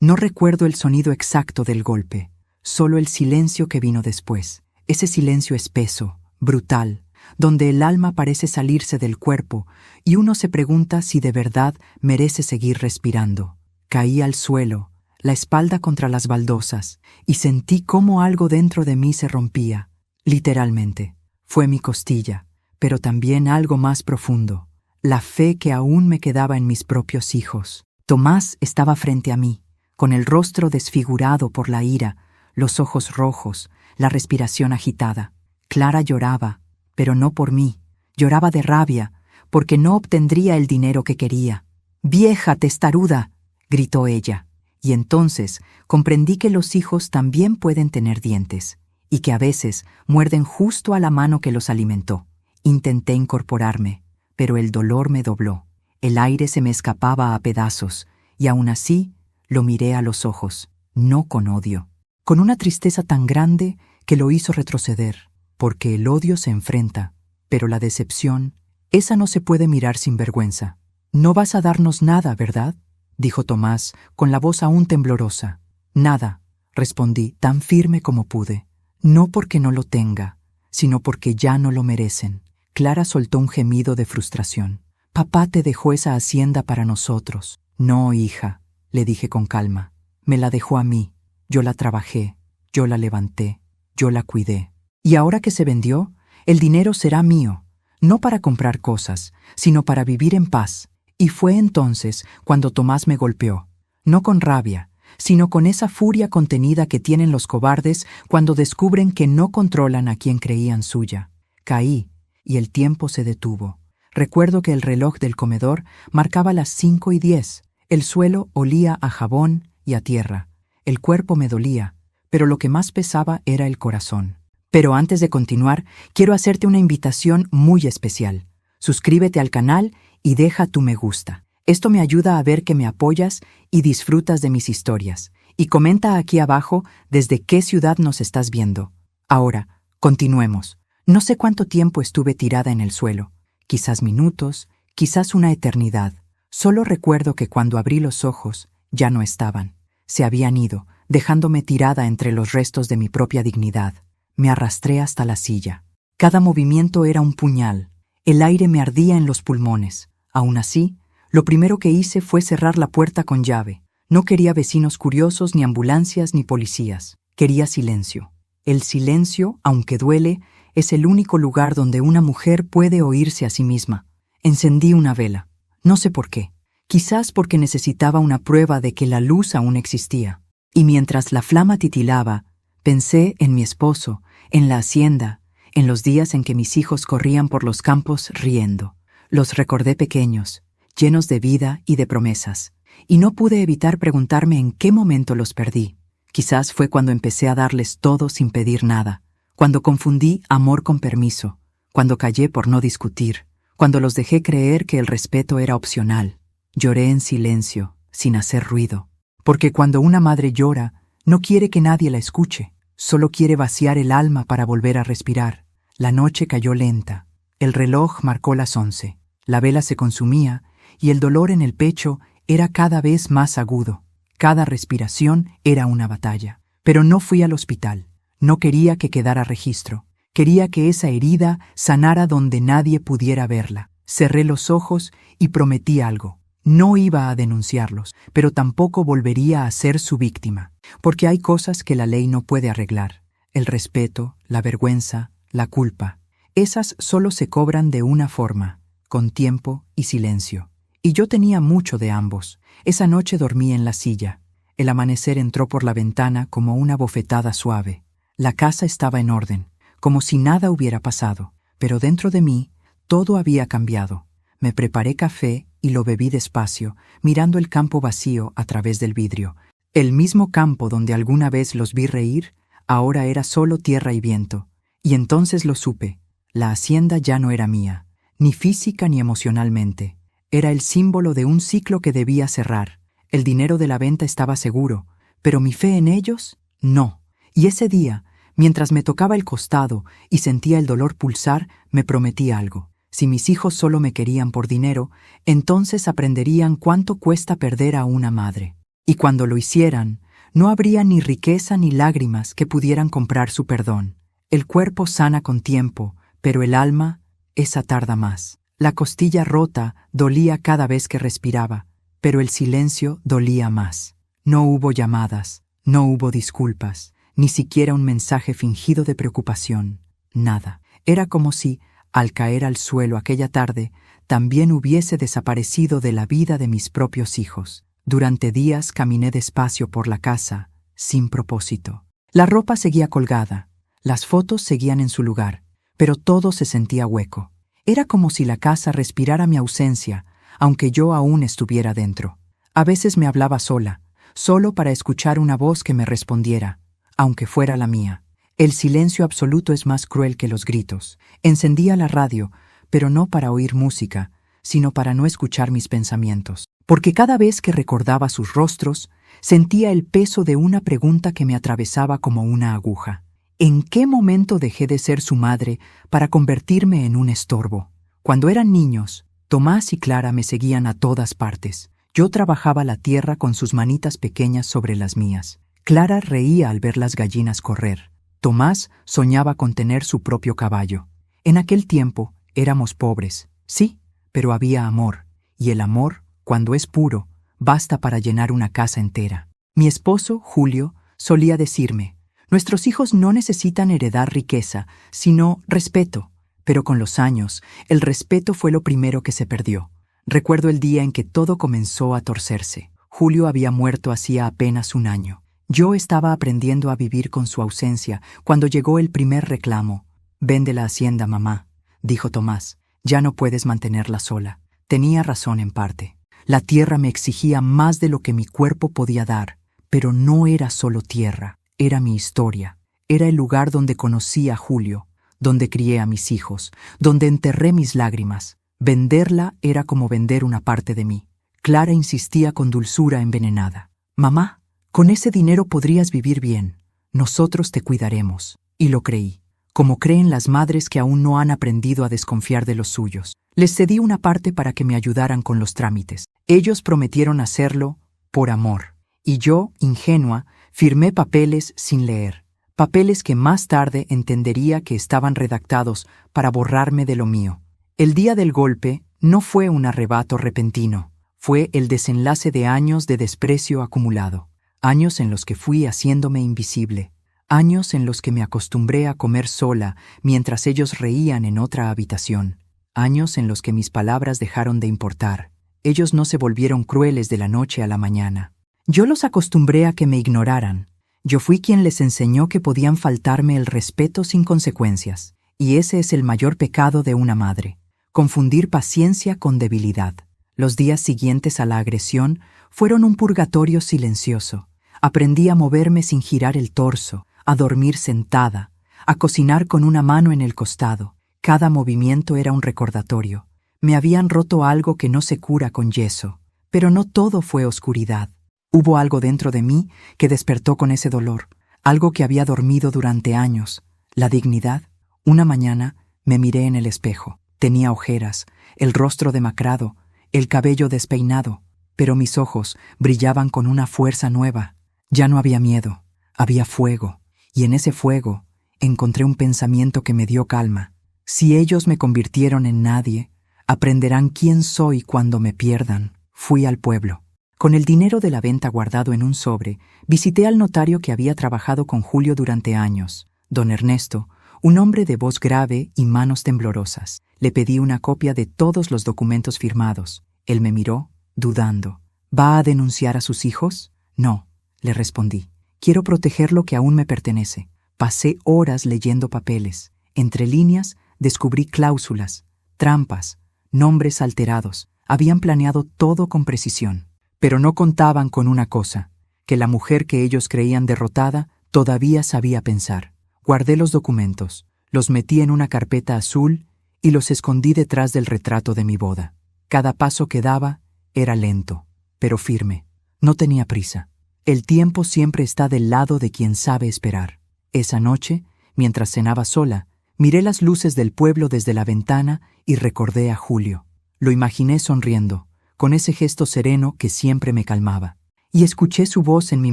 No recuerdo el sonido exacto del golpe, solo el silencio que vino después. Ese silencio espeso, brutal, donde el alma parece salirse del cuerpo y uno se pregunta si de verdad merece seguir respirando. Caí al suelo, la espalda contra las baldosas, y sentí cómo algo dentro de mí se rompía. Literalmente, fue mi costilla, pero también algo más profundo, la fe que aún me quedaba en mis propios hijos. Tomás estaba frente a mí, con el rostro desfigurado por la ira, los ojos rojos, la respiración agitada. Clara lloraba, pero no por mí. Lloraba de rabia, porque no obtendría el dinero que quería. «¡Vieja testaruda!», gritó ella. Y entonces comprendí que los hijos también pueden tener dientes, y que a veces muerden justo a la mano que los alimentó. Intenté incorporarme, pero el dolor me dobló. El aire se me escapaba a pedazos, y aún así lo miré a los ojos, no con odio, con una tristeza tan grande que lo hizo retroceder, porque el odio se enfrenta, pero la decepción, esa no se puede mirar sin vergüenza. «No vas a darnos nada, ¿verdad?», dijo Tomás, con la voz aún temblorosa. «Nada», respondí, tan firme como pude. «No porque no lo tenga, sino porque ya no lo merecen». Clara soltó un gemido de frustración. «Papá te dejó esa hacienda para nosotros». «No, hija», le dije con calma. «Me la dejó a mí. Yo la trabajé, yo la levanté, yo la cuidé. Y ahora que se vendió, el dinero será mío, no para comprar cosas, sino para vivir en paz». Y fue entonces cuando Tomás me golpeó, no con rabia, sino con esa furia contenida que tienen los cobardes cuando descubren que no controlan a quien creían suya. Caí, y el tiempo se detuvo. Recuerdo que el reloj del comedor marcaba las 5:10. El suelo olía a jabón y a tierra. El cuerpo me dolía, pero lo que más pesaba era el corazón. Pero antes de continuar, quiero hacerte una invitación muy especial. Suscríbete al canal y deja tu me gusta. Esto me ayuda a ver que me apoyas y disfrutas de mis historias. Y comenta aquí abajo desde qué ciudad nos estás viendo. Ahora, continuemos. No sé cuánto tiempo estuve tirada en el suelo. Quizás minutos, quizás una eternidad. Solo recuerdo que cuando abrí los ojos, ya no estaban. Se habían ido, dejándome tirada entre los restos de mi propia dignidad. Me arrastré hasta la silla. Cada movimiento era un puñal. El aire me ardía en los pulmones. Aún así, lo primero que hice fue cerrar la puerta con llave. No quería vecinos curiosos, ni ambulancias, ni policías. Quería silencio. El silencio, aunque duele, es el único lugar donde una mujer puede oírse a sí misma. Encendí una vela. No sé por qué. Quizás porque necesitaba una prueba de que la luz aún existía. Y mientras la flama titilaba, pensé en mi esposo, en la hacienda, en los días en que mis hijos corrían por los campos riendo. Los recordé pequeños, llenos de vida y de promesas, y no pude evitar preguntarme en qué momento los perdí. Quizás fue cuando empecé a darles todo sin pedir nada, cuando confundí amor con permiso, cuando callé por no discutir, cuando los dejé creer que el respeto era opcional. Lloré en silencio, sin hacer ruido, porque cuando una madre llora, no quiere que nadie la escuche, solo quiere vaciar el alma para volver a respirar. La noche cayó lenta. El reloj marcó las 11. La vela se consumía y el dolor en el pecho era cada vez más agudo. Cada respiración era una batalla. Pero no fui al hospital. No quería que quedara registro. Quería que esa herida sanara donde nadie pudiera verla. Cerré los ojos y prometí algo. No iba a denunciarlos, pero tampoco volvería a ser su víctima. Porque hay cosas que la ley no puede arreglar. El respeto, la vergüenza, la culpa. Esas solo se cobran de una forma, con tiempo y silencio. Y yo tenía mucho de ambos. Esa noche dormí en la silla. El amanecer entró por la ventana como una bofetada suave. La casa estaba en orden, como si nada hubiera pasado. Pero dentro de mí, todo había cambiado. Me preparé café y lo bebí despacio, mirando el campo vacío a través del vidrio. El mismo campo donde alguna vez los vi reír, ahora era solo tierra y viento. Y entonces lo supe. La hacienda ya no era mía, ni física ni emocionalmente. Era el símbolo de un ciclo que debía cerrar. El dinero de la venta estaba seguro, pero mi fe en ellos, no. Y ese día, mientras me tocaba el costado y sentía el dolor pulsar, me prometí algo. Si mis hijos solo me querían por dinero, entonces aprenderían cuánto cuesta perder a una madre. Y cuando lo hicieran, no habría ni riqueza ni lágrimas que pudieran comprar su perdón. El cuerpo sana con tiempo, pero el alma, esa tarda más. La costilla rota dolía cada vez que respiraba, pero el silencio dolía más. No hubo llamadas, no hubo disculpas, ni siquiera un mensaje fingido de preocupación. Nada. Era como si, al caer al suelo aquella tarde, también hubiese desaparecido de la vida de mis propios hijos. Durante días caminé despacio por la casa, sin propósito. La ropa seguía colgada, las fotos seguían en su lugar, pero todo se sentía hueco. Era como si la casa respirara mi ausencia, aunque yo aún estuviera dentro. A veces me hablaba sola, solo para escuchar una voz que me respondiera, aunque fuera la mía. El silencio absoluto es más cruel que los gritos. Encendía la radio, pero no para oír música, sino para no escuchar mis pensamientos. Porque cada vez que recordaba sus rostros, sentía el peso de una pregunta que me atravesaba como una aguja. ¿En qué momento dejé de ser su madre para convertirme en un estorbo? Cuando eran niños, Tomás y Clara me seguían a todas partes. Yo trabajaba la tierra con sus manitas pequeñas sobre las mías. Clara reía al ver las gallinas correr. Tomás soñaba con tener su propio caballo. En aquel tiempo éramos pobres, sí, pero había amor, y el amor, cuando es puro, basta para llenar una casa entera. Mi esposo, Julio, solía decirme: nuestros hijos no necesitan heredar riqueza, sino respeto. Pero con los años, el respeto fue lo primero que se perdió. Recuerdo el día en que todo comenzó a torcerse. Julio había muerto hacía apenas un año. Yo estaba aprendiendo a vivir con su ausencia cuando llegó el primer reclamo. «Vende la hacienda, mamá», dijo Tomás. «Ya no puedes mantenerla sola». Tenía razón en parte. La tierra me exigía más de lo que mi cuerpo podía dar, pero no era solo tierra, era mi historia. Era el lugar donde conocí a Julio, donde crié a mis hijos, donde enterré mis lágrimas. Venderla era como vender una parte de mí. Clara insistía con dulzura envenenada. «Mamá, con ese dinero podrías vivir bien. Nosotros te cuidaremos». Y lo creí, como creen las madres que aún no han aprendido a desconfiar de los suyos. Les cedí una parte para que me ayudaran con los trámites. Ellos prometieron hacerlo por amor. Y yo, ingenua, firmé papeles sin leer. Papeles que más tarde entendería que estaban redactados para borrarme de lo mío. El día del golpe no fue un arrebato repentino. Fue el desenlace de años de desprecio acumulado. Años en los que fui haciéndome invisible. Años en los que me acostumbré a comer sola mientras ellos reían en otra habitación. Años en los que mis palabras dejaron de importar. Ellos no se volvieron crueles de la noche a la mañana. Yo los acostumbré a que me ignoraran. Yo fui quien les enseñó que podían faltarme el respeto sin consecuencias. Y ese es el mayor pecado de una madre: confundir paciencia con debilidad. Los días siguientes a la agresión fueron un purgatorio silencioso. Aprendí a moverme sin girar el torso, a dormir sentada, a cocinar con una mano en el costado. Cada movimiento era un recordatorio. Me habían roto algo que no se cura con yeso. Pero no todo fue oscuridad. Hubo algo dentro de mí que despertó con ese dolor, algo que había dormido durante años, la dignidad. Una mañana me miré en el espejo. Tenía ojeras, el rostro demacrado, el cabello despeinado, pero mis ojos brillaban con una fuerza nueva. Ya no había miedo, había fuego, y en ese fuego encontré un pensamiento que me dio calma. Si ellos me convirtieron en nadie, aprenderán quién soy cuando me pierdan. Fui al pueblo. Con el dinero de la venta guardado en un sobre, visité al notario que había trabajado con Julio durante años, don Ernesto, un hombre de voz grave y manos temblorosas. Le pedí una copia de todos los documentos firmados. Él me miró, dudando. ¿Va a denunciar a sus hijos? No, le respondí. Quiero proteger lo que aún me pertenece. Pasé horas leyendo papeles. Entre líneas descubrí cláusulas, trampas, nombres alterados. Habían planeado todo con precisión. Pero no contaban con una cosa, que la mujer que ellos creían derrotada todavía sabía pensar. Guardé los documentos, los metí en una carpeta azul y los escondí detrás del retrato de mi boda. Cada paso que daba era lento, pero firme. No tenía prisa. El tiempo siempre está del lado de quien sabe esperar. Esa noche, mientras cenaba sola, miré las luces del pueblo desde la ventana y recordé a Julio. Lo imaginé sonriendo, con ese gesto sereno que siempre me calmaba. y escuché su voz en mi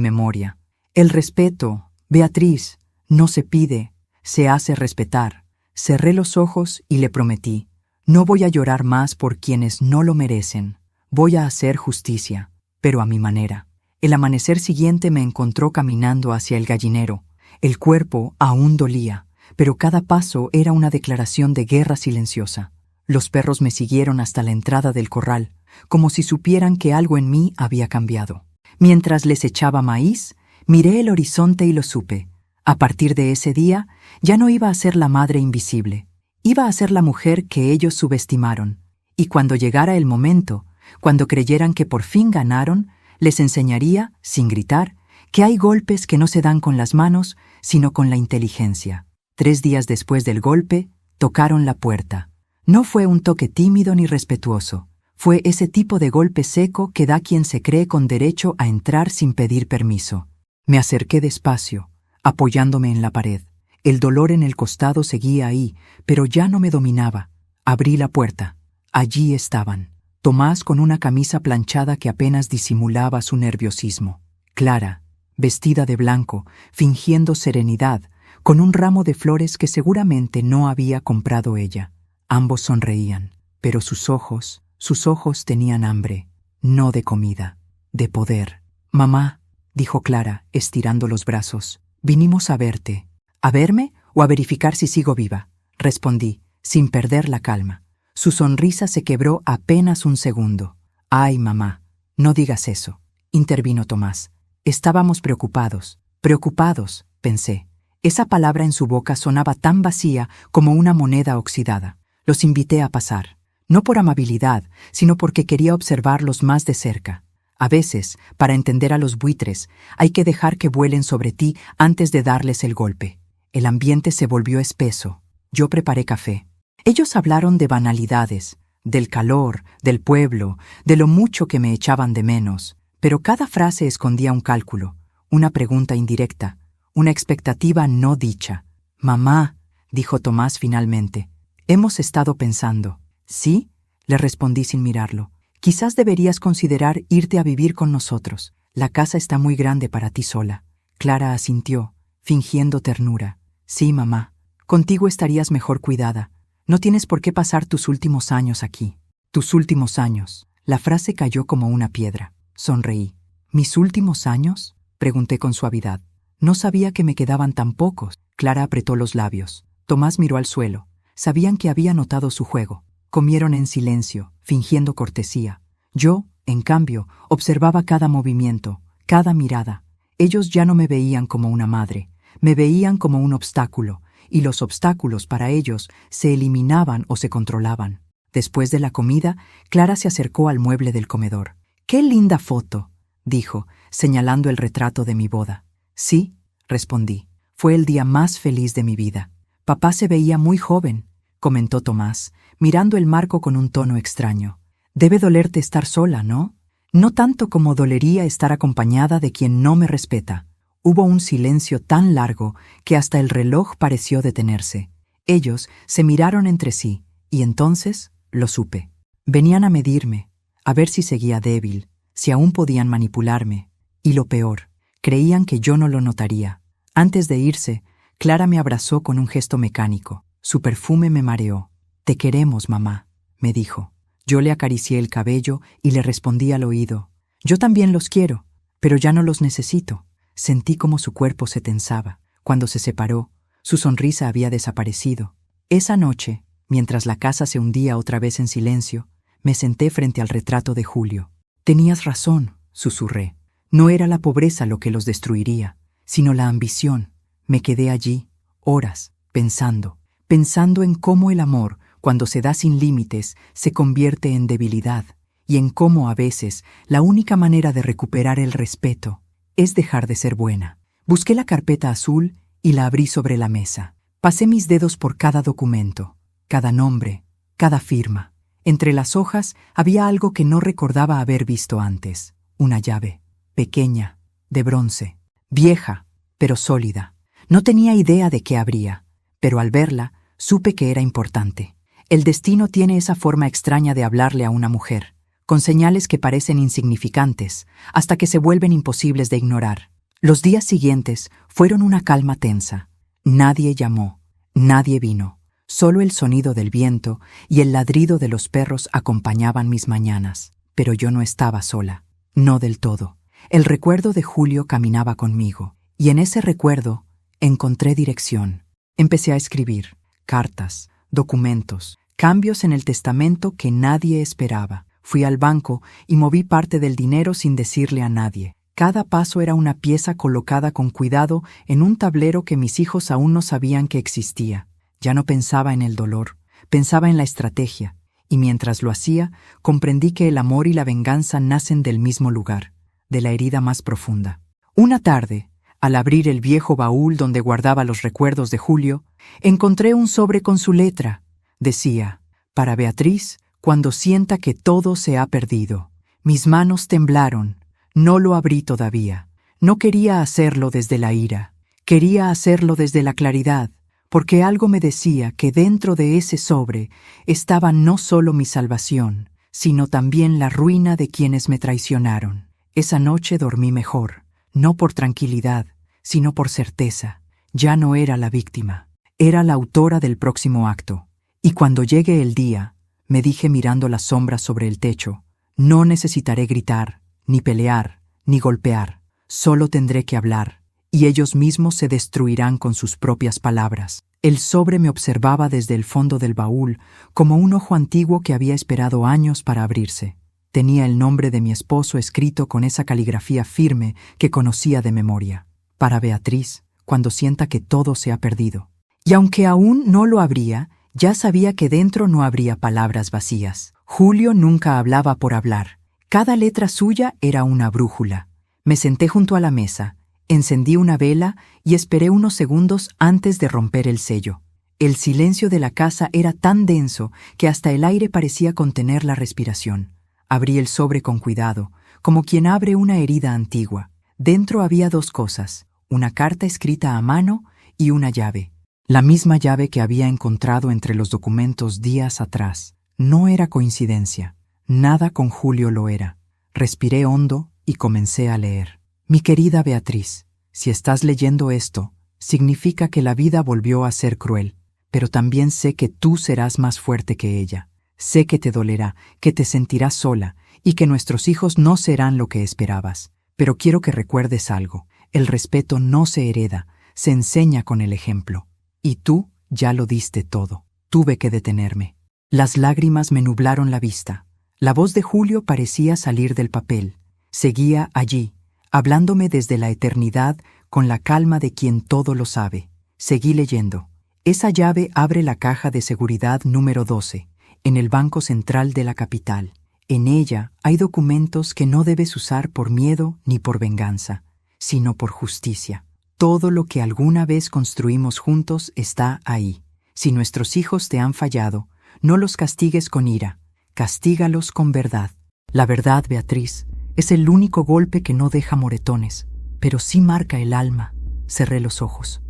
memoria. El respeto, Beatriz, no se pide, se hace respetar. Cerré los ojos y le prometí: no voy a llorar más por quienes no lo merecen. Voy a hacer justicia, pero a mi manera. El amanecer siguiente me encontró caminando hacia el gallinero. El cuerpo aún dolía, pero cada paso era una declaración de guerra silenciosa. Los perros me siguieron hasta la entrada del corral, como si supieran que algo en mí había cambiado. Mientras les echaba maíz, miré el horizonte y lo supe. A partir de ese día, ya no iba a ser la madre invisible. Iba a ser la mujer que ellos subestimaron. Y cuando llegara el momento, cuando creyeran que por fin ganaron, les enseñaría, sin gritar, que hay golpes que no se dan con las manos, sino con la inteligencia. 3 días después del golpe, tocaron la puerta. No fue un toque tímido ni respetuoso. Fue ese tipo de golpe seco que da quien se cree con derecho a entrar sin pedir permiso. Me acerqué despacio, apoyándome en la pared. El dolor en el costado seguía ahí, pero ya no me dominaba. Abrí la puerta. Allí estaban. Tomás con una camisa planchada que apenas disimulaba su nerviosismo. Clara, vestida de blanco, fingiendo serenidad, con un ramo de flores que seguramente no había comprado ella. Ambos sonreían, pero sus ojos tenían hambre, no de comida, de poder. «Mamá», dijo Clara, estirando los brazos, «vinimos a verte». «¿A verme o a verificar si sigo viva?», respondí, sin perder la calma. Su sonrisa se quebró apenas un segundo. «Ay, mamá, no digas eso», intervino Tomás. «Estábamos preocupados». «Preocupados», pensé. Esa palabra en su boca sonaba tan vacía como una moneda oxidada. Los invité a pasar, no por amabilidad, sino porque quería observarlos más de cerca. A veces, para entender a los buitres, hay que dejar que vuelen sobre ti antes de darles el golpe. El ambiente se volvió espeso. Yo preparé café. Ellos hablaron de banalidades, del calor, del pueblo, de lo mucho que me echaban de menos, pero cada frase escondía un cálculo, una pregunta indirecta, una expectativa no dicha. «Mamá», dijo Tomás finalmente, «hemos estado pensando». «¿Sí?», le respondí sin mirarlo. «Quizás deberías considerar irte a vivir con nosotros. La casa está muy grande para ti sola». Clara asintió, fingiendo ternura. «Sí, mamá, contigo estarías mejor cuidada. No tienes por qué pasar tus últimos años aquí». «Tus últimos años». La frase cayó como una piedra. Sonreí. «¿Mis últimos años?», pregunté con suavidad. No sabía que me quedaban tan pocos. Clara apretó los labios. Tomás miró al suelo. Sabían que había notado su juego. Comieron en silencio, fingiendo cortesía. Yo, en cambio, observaba cada movimiento, cada mirada. Ellos ya no me veían como una madre, me veían como un obstáculo, y los obstáculos para ellos se eliminaban o se controlaban. Después de la comida, Clara se acercó al mueble del comedor. «¡Qué linda foto!», dijo, señalando el retrato de mi boda. «Sí», respondí, «fue el día más feliz de mi vida». «Papá se veía muy joven», comentó Tomás, mirando el marco con un tono extraño. «Debe dolerte estar sola, ¿no?». «No tanto como dolería estar acompañada de quien no me respeta». Hubo un silencio tan largo que hasta el reloj pareció detenerse. Ellos se miraron entre sí, y entonces lo supe. Venían a medirme, a ver si seguía débil, si aún podían manipularme. Y lo peor, creían que yo no lo notaría. Antes de irse, Clara me abrazó con un gesto mecánico. Su perfume me mareó. «Te queremos, mamá», me dijo. Yo le acaricié el cabello y le respondí al oído: «Yo también los quiero, pero ya no los necesito». Sentí como su cuerpo se tensaba. Cuando se separó, su sonrisa había desaparecido. Esa noche, mientras la casa se hundía otra vez en silencio, me senté frente al retrato de Julio. «Tenías razón», susurré. «No era la pobreza lo que los destruiría, sino la ambición». Me quedé allí, horas, pensando en cómo el amor, cuando se da sin límites, se convierte en debilidad, y en cómo a veces la única manera de recuperar el respeto es dejar de ser buena. Busqué la carpeta azul y la abrí sobre la mesa. Pasé mis dedos por cada documento, cada nombre, cada firma. Entre las hojas había algo que no recordaba haber visto antes. Una llave, pequeña, de bronce, vieja, pero sólida. No tenía idea de qué abría, pero al verla, supe que era importante. El destino tiene esa forma extraña de hablarle a una mujer, con señales que parecen insignificantes, hasta que se vuelven imposibles de ignorar. Los días siguientes fueron una calma tensa. Nadie llamó, nadie vino. Solo el sonido del viento y el ladrido de los perros acompañaban mis mañanas. Pero yo no estaba sola, no del todo. El recuerdo de Julio caminaba conmigo, y en ese recuerdo encontré dirección. Empecé a escribir cartas, documentos, cambios en el testamento que nadie esperaba. Fui al banco y moví parte del dinero sin decirle a nadie. Cada paso era una pieza colocada con cuidado en un tablero que mis hijos aún no sabían que existía. Ya no pensaba en el dolor, pensaba en la estrategia, y mientras lo hacía, comprendí que el amor y la venganza nacen del mismo lugar, de la herida más profunda. Una tarde, al abrir el viejo baúl donde guardaba los recuerdos de Julio, encontré un sobre con su letra. Decía: «Para Beatriz, cuando sienta que todo se ha perdido». Mis manos temblaron. No lo abrí todavía. No quería hacerlo desde la ira. Quería hacerlo desde la claridad, porque algo me decía que dentro de ese sobre estaba no solo mi salvación, sino también la ruina de quienes me traicionaron. Esa noche dormí mejor, no por tranquilidad, sino por certeza. Ya no era la víctima, era la autora del próximo acto. Y cuando llegue el día, me dije mirando las sombras sobre el techo, no necesitaré gritar, ni pelear, ni golpear. Solo tendré que hablar, y ellos mismos se destruirán con sus propias palabras. El sobre me observaba desde el fondo del baúl, como un ojo antiguo que había esperado años para abrirse. Tenía el nombre de mi esposo escrito con esa caligrafía firme que conocía de memoria. Para Beatriz, cuando sienta que todo se ha perdido. Y aunque aún no lo abría, ya sabía que dentro no habría palabras vacías. Julio nunca hablaba por hablar. Cada letra suya era una brújula. Me senté junto a la mesa, encendí una vela y esperé unos segundos antes de romper el sello. El silencio de la casa era tan denso que hasta el aire parecía contener la respiración. Abrí el sobre con cuidado, como quien abre una herida antigua. Dentro había dos cosas, una carta escrita a mano y una llave. La misma llave que había encontrado entre los documentos días atrás. No era coincidencia. Nada con Julio lo era. Respiré hondo y comencé a leer. Mi querida Beatriz, si estás leyendo esto, significa que la vida volvió a ser cruel, pero también sé que tú serás más fuerte que ella. Sé que te dolerá, que te sentirás sola y que nuestros hijos no serán lo que esperabas. Pero quiero que recuerdes algo. El respeto no se hereda, se enseña con el ejemplo. Y tú ya lo diste todo. Tuve que detenerme. Las lágrimas me nublaron la vista. La voz de Julio parecía salir del papel. Seguía allí, hablándome desde la eternidad con la calma de quien todo lo sabe. Seguí leyendo. Esa llave abre la caja de seguridad número 12, en el Banco Central de la capital. En ella hay documentos que no debes usar por miedo ni por venganza, sino por justicia. Todo lo que alguna vez construimos juntos está ahí. Si nuestros hijos te han fallado, no los castigues con ira, castígalos con verdad. La verdad, Beatriz, es el único golpe que no deja moretones, pero sí marca el alma. Cerré los ojos.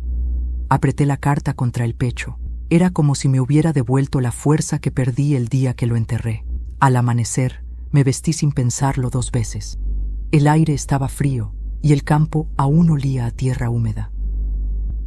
Apreté la carta contra el pecho. Era como si me hubiera devuelto la fuerza que perdí el día que lo enterré. Al amanecer, me vestí sin pensarlo 2 veces. El aire estaba frío y el campo aún olía a tierra húmeda.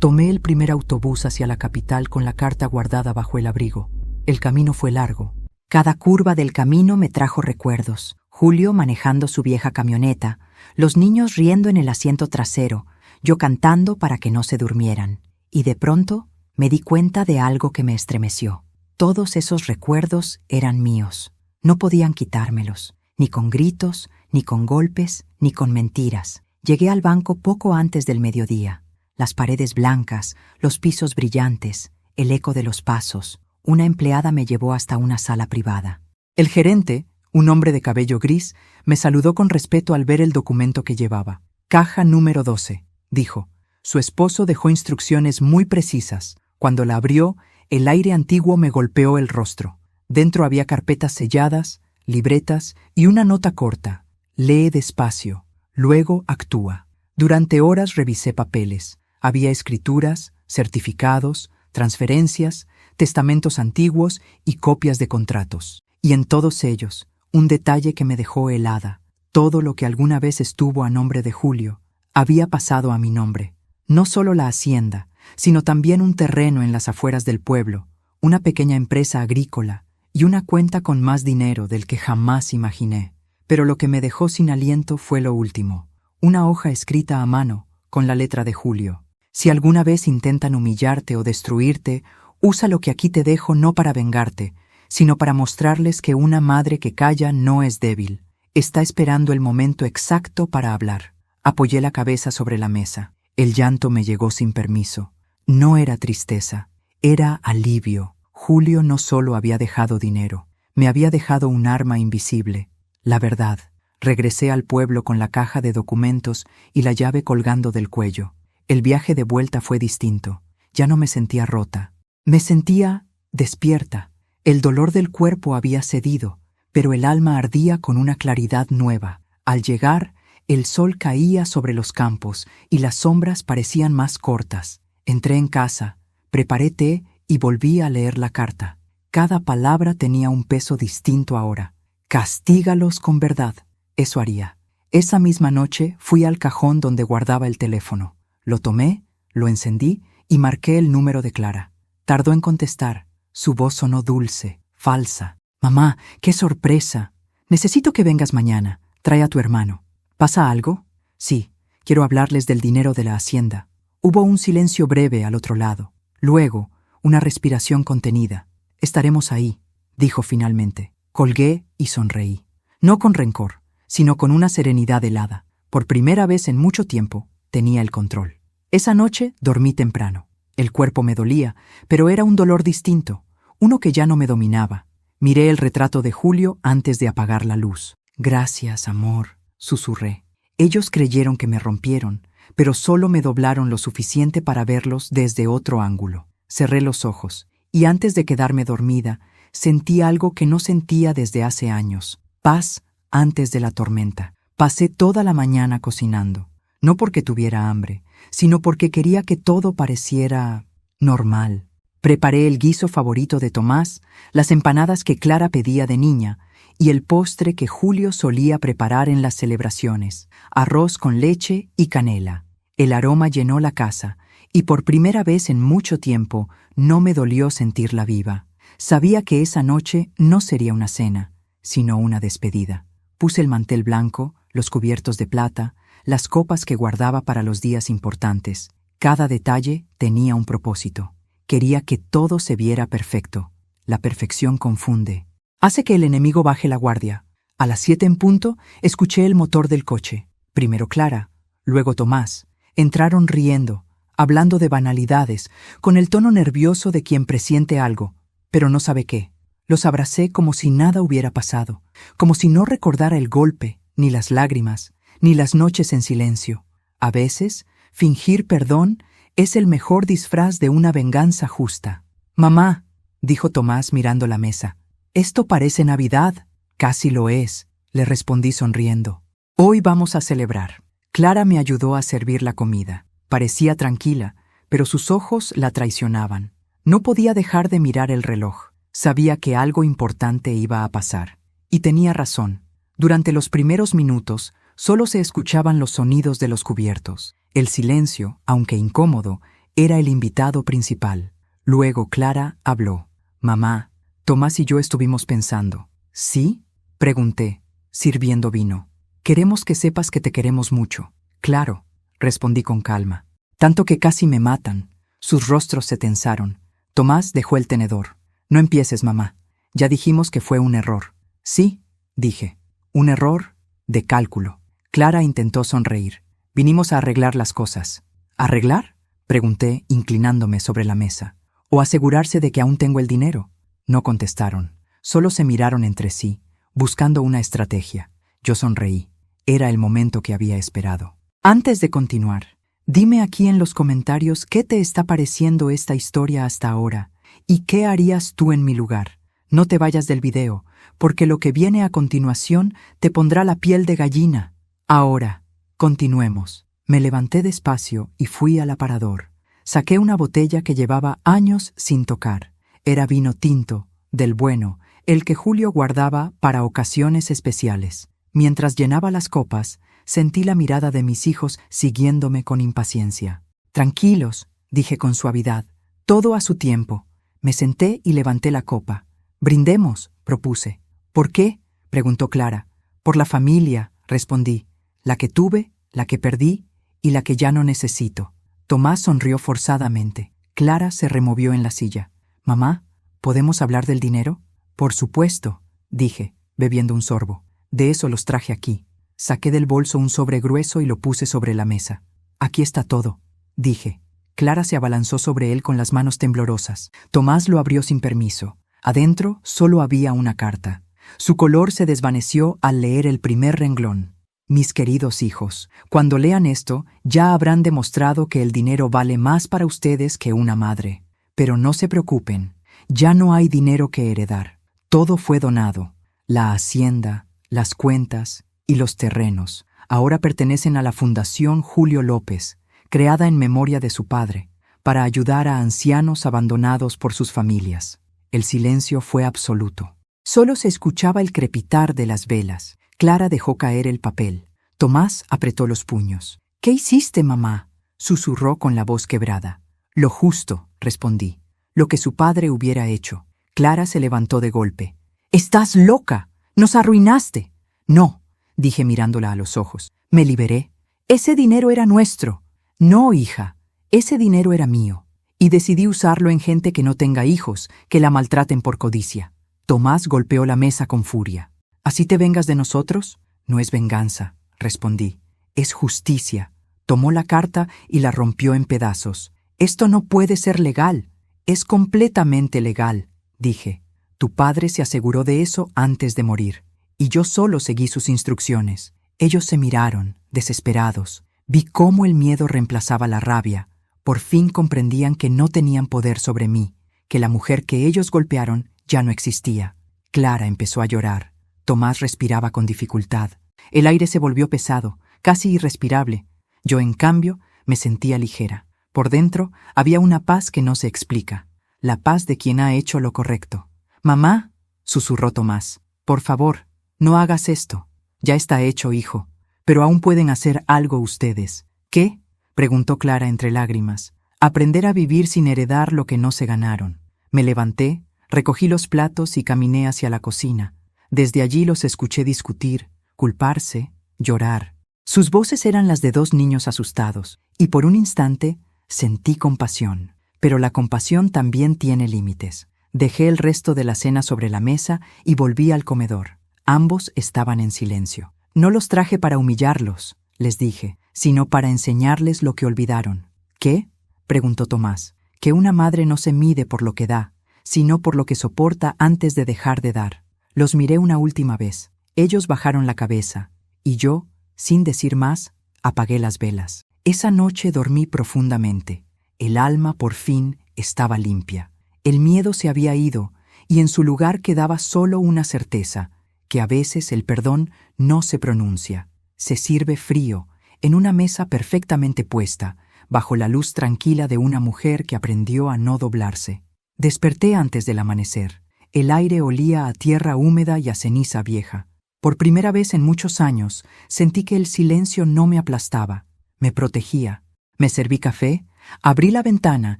Tomé el primer autobús hacia la capital con la carta guardada bajo el abrigo. El camino fue largo. Cada curva del camino me trajo recuerdos. Julio manejando su vieja camioneta, los niños riendo en el asiento trasero, yo cantando para que no se durmieran. Y de pronto me di cuenta de algo que me estremeció. Todos esos recuerdos eran míos. No podían quitármelos, ni con gritos, ni con golpes, ni con mentiras. Llegué al banco poco antes del mediodía. Las paredes blancas, los pisos brillantes, el eco de los pasos. Una empleada me llevó hasta una sala privada. El gerente, un hombre de cabello gris, me saludó con respeto al ver el documento que llevaba. Caja número 12, dijo. Su esposo dejó instrucciones muy precisas. Cuando la abrió, el aire antiguo me golpeó el rostro. Dentro había carpetas selladas, libretas y una nota corta. Lee despacio, luego actúa. Durante horas revisé papeles. Había escrituras, certificados, transferencias, testamentos antiguos y copias de contratos. Y en todos ellos, un detalle que me dejó helada. Todo lo que alguna vez estuvo a nombre de Julio había pasado a mi nombre. No solo la hacienda, sino también un terreno en las afueras del pueblo, una pequeña empresa agrícola y una cuenta con más dinero del que jamás imaginé. Pero lo que me dejó sin aliento fue lo último, una hoja escrita a mano con la letra de Julio. Si alguna vez intentan humillarte o destruirte, usa lo que aquí te dejo no para vengarte, sino para mostrarles que una madre que calla no es débil. Está esperando el momento exacto para hablar. Apoyé la cabeza sobre la mesa. El llanto me llegó sin permiso. No era tristeza, era alivio. Julio no solo había dejado dinero, me había dejado un arma invisible, la verdad. Regresé al pueblo con la caja de documentos y la llave colgando del cuello. El viaje de vuelta fue distinto. Ya no me sentía rota. Me sentía despierta. El dolor del cuerpo había cedido, pero el alma ardía con una claridad nueva. Al llegar, el sol caía sobre los campos y las sombras parecían más cortas. Entré en casa, preparé té y volví a leer la carta. Cada palabra tenía un peso distinto ahora. Castígalos con verdad. Eso haría. Esa misma noche fui al cajón donde guardaba el teléfono. Lo tomé, lo encendí y marqué el número de Clara. Tardó en contestar. Su voz sonó dulce, falsa. «Mamá, qué sorpresa. Necesito que vengas mañana. Trae a tu hermano». «¿Pasa algo?» «Sí, quiero hablarles del dinero de la hacienda». Hubo un silencio breve al otro lado. Luego, una respiración contenida. «Estaremos ahí», dijo finalmente. Colgué y sonreí. No con rencor, sino con una serenidad helada. Por primera vez en mucho tiempo, tenía el control. Esa noche dormí temprano. El cuerpo me dolía, pero era un dolor distinto, uno que ya no me dominaba. Miré el retrato de Julio antes de apagar la luz. «Gracias, amor», susurré. Ellos creyeron que me rompieron, pero solo me doblaron lo suficiente para verlos desde otro ángulo. Cerré los ojos, y antes de quedarme dormida, sentí algo que no sentía desde hace años. Paz antes de la tormenta. Pasé toda la mañana cocinando. No porque tuviera hambre, sino porque quería que todo pareciera normal. Preparé el guiso favorito de Tomás, las empanadas que Clara pedía de niña y el postre que Julio solía preparar en las celebraciones, arroz con leche y canela. El aroma llenó la casa y por primera vez en mucho tiempo no me dolió sentirla viva. Sabía que esa noche no sería una cena, sino una despedida. Puse el mantel blanco, los cubiertos de plata, las copas que guardaba para los días importantes. Cada detalle tenía un propósito. Quería que todo se viera perfecto. La perfección confunde. Hace que el enemigo baje la guardia. A las 7 en punto, escuché el motor del coche. Primero Clara, luego Tomás. Entraron riendo, hablando de banalidades, con el tono nervioso de quien presiente algo, pero no sabe qué. Los abracé como si nada hubiera pasado, como si no recordara el golpe, ni las lágrimas, ni las noches en silencio. A veces, fingir perdón es el mejor disfraz de una venganza justa. «Mamá», dijo Tomás mirando la mesa, «esto parece Navidad». «Casi lo es», le respondí sonriendo. «Hoy vamos a celebrar». Clara me ayudó a servir la comida. Parecía tranquila, pero sus ojos la traicionaban. No podía dejar de mirar el reloj. Sabía que algo importante iba a pasar. Y tenía razón. Durante los primeros minutos, solo se escuchaban los sonidos de los cubiertos. El silencio, aunque incómodo, era el invitado principal. Luego Clara habló. «Mamá, Tomás y yo estuvimos pensando». «¿Sí?», pregunté, sirviendo vino. «Queremos que sepas que te queremos mucho». «Claro», respondí con calma. Tanto que casi me matan. Sus rostros se tensaron. Tomás dejó el tenedor. «No empieces, mamá. Ya dijimos que fue un error». «Sí», dije. «Un error de cálculo». Clara intentó sonreír. «Vinimos a arreglar las cosas». «¿Arreglar?», pregunté, inclinándome sobre la mesa. «¿O asegurarse de que aún tengo el dinero?». No contestaron. Solo se miraron entre sí, buscando una estrategia. Yo sonreí. Era el momento que había esperado. Antes de continuar, dime aquí en los comentarios qué te está pareciendo esta historia hasta ahora y qué harías tú en mi lugar. No te vayas del video, porque lo que viene a continuación te pondrá la piel de gallina. Ahora, continuemos. Me levanté despacio y fui al aparador. Saqué una botella que llevaba años sin tocar. Era vino tinto, del bueno, el que Julio guardaba para ocasiones especiales. Mientras llenaba las copas, sentí la mirada de mis hijos siguiéndome con impaciencia. Tranquilos, dije con suavidad, todo a su tiempo. Me senté y levanté la copa. Brindemos, propuse. ¿Por qué?, preguntó Clara. Por la familia, respondí. La que tuve, la que perdí y la que ya no necesito. Tomás sonrió forzadamente. Clara se removió en la silla. «Mamá, ¿podemos hablar del dinero?» «Por supuesto», dije, bebiendo un sorbo. «De eso los traje aquí». Saqué del bolso un sobre grueso y lo puse sobre la mesa. «Aquí está todo», dije. Clara se abalanzó sobre él con las manos temblorosas. Tomás lo abrió sin permiso. Adentro solo había una carta. Su color se desvaneció al leer el primer renglón. «Mis queridos hijos, cuando lean esto, ya habrán demostrado que el dinero vale más para ustedes que una madre. Pero no se preocupen, ya no hay dinero que heredar. Todo fue donado. La hacienda, las cuentas y los terrenos ahora pertenecen a la Fundación Julio López, creada en memoria de su padre, para ayudar a ancianos abandonados por sus familias». El silencio fue absoluto. Solo se escuchaba el crepitar de las velas. Clara dejó caer el papel. Tomás apretó los puños. «¿Qué hiciste, mamá?», susurró con la voz quebrada. «Lo justo», respondí. «Lo que su padre hubiera hecho». Clara se levantó de golpe. «¡Estás loca! ¡Nos arruinaste!». «No», dije mirándola a los ojos. «Me liberé. Ese dinero era nuestro». «No, hija. Ese dinero era mío. Y decidí usarlo en gente que no tenga hijos, que la maltraten por codicia». Tomás golpeó la mesa con furia. «¿Así te vengas de nosotros?». «No es venganza», respondí. «Es justicia». Tomó la carta y la rompió en pedazos. «Esto no puede ser legal». «Es completamente legal», dije. «Tu padre se aseguró de eso antes de morir. Y yo solo seguí sus instrucciones». Ellos se miraron, desesperados. Vi cómo el miedo reemplazaba la rabia. Por fin comprendían que no tenían poder sobre mí, que la mujer que ellos golpearon ya no existía. Clara empezó a llorar. Tomás respiraba con dificultad. El aire se volvió pesado, casi irrespirable. Yo, en cambio, me sentía ligera. Por dentro había una paz que no se explica. La paz de quien ha hecho lo correcto. «Mamá», susurró Tomás, «por favor, no hagas esto. Ya está hecho, hijo. Pero aún pueden hacer algo ustedes». «¿Qué?», preguntó Clara entre lágrimas. «Aprender a vivir sin heredar lo que no se ganaron». Me levanté, recogí los platos y caminé hacia la cocina. Desde allí los escuché discutir, culparse, llorar. Sus voces eran las de dos niños asustados, y por un instante sentí compasión. Pero la compasión también tiene límites. Dejé el resto de la cena sobre la mesa y volví al comedor. Ambos estaban en silencio. «No los traje para humillarlos», les dije, «sino para enseñarles lo que olvidaron». «¿Qué?», preguntó Tomás. «Que una madre no se mide por lo que da, sino por lo que soporta antes de dejar de dar». Los miré una última vez. Ellos bajaron la cabeza, y yo, sin decir más, apagué las velas. Esa noche dormí profundamente. El alma, por fin, estaba limpia. El miedo se había ido, y en su lugar quedaba solo una certeza, que a veces el perdón no se pronuncia. Se sirve frío, en una mesa perfectamente puesta, bajo la luz tranquila de una mujer que aprendió a no doblarse. Desperté antes del amanecer. El aire olía a tierra húmeda y a ceniza vieja. Por primera vez en muchos años, sentí que el silencio no me aplastaba, me protegía. Me serví café, abrí la ventana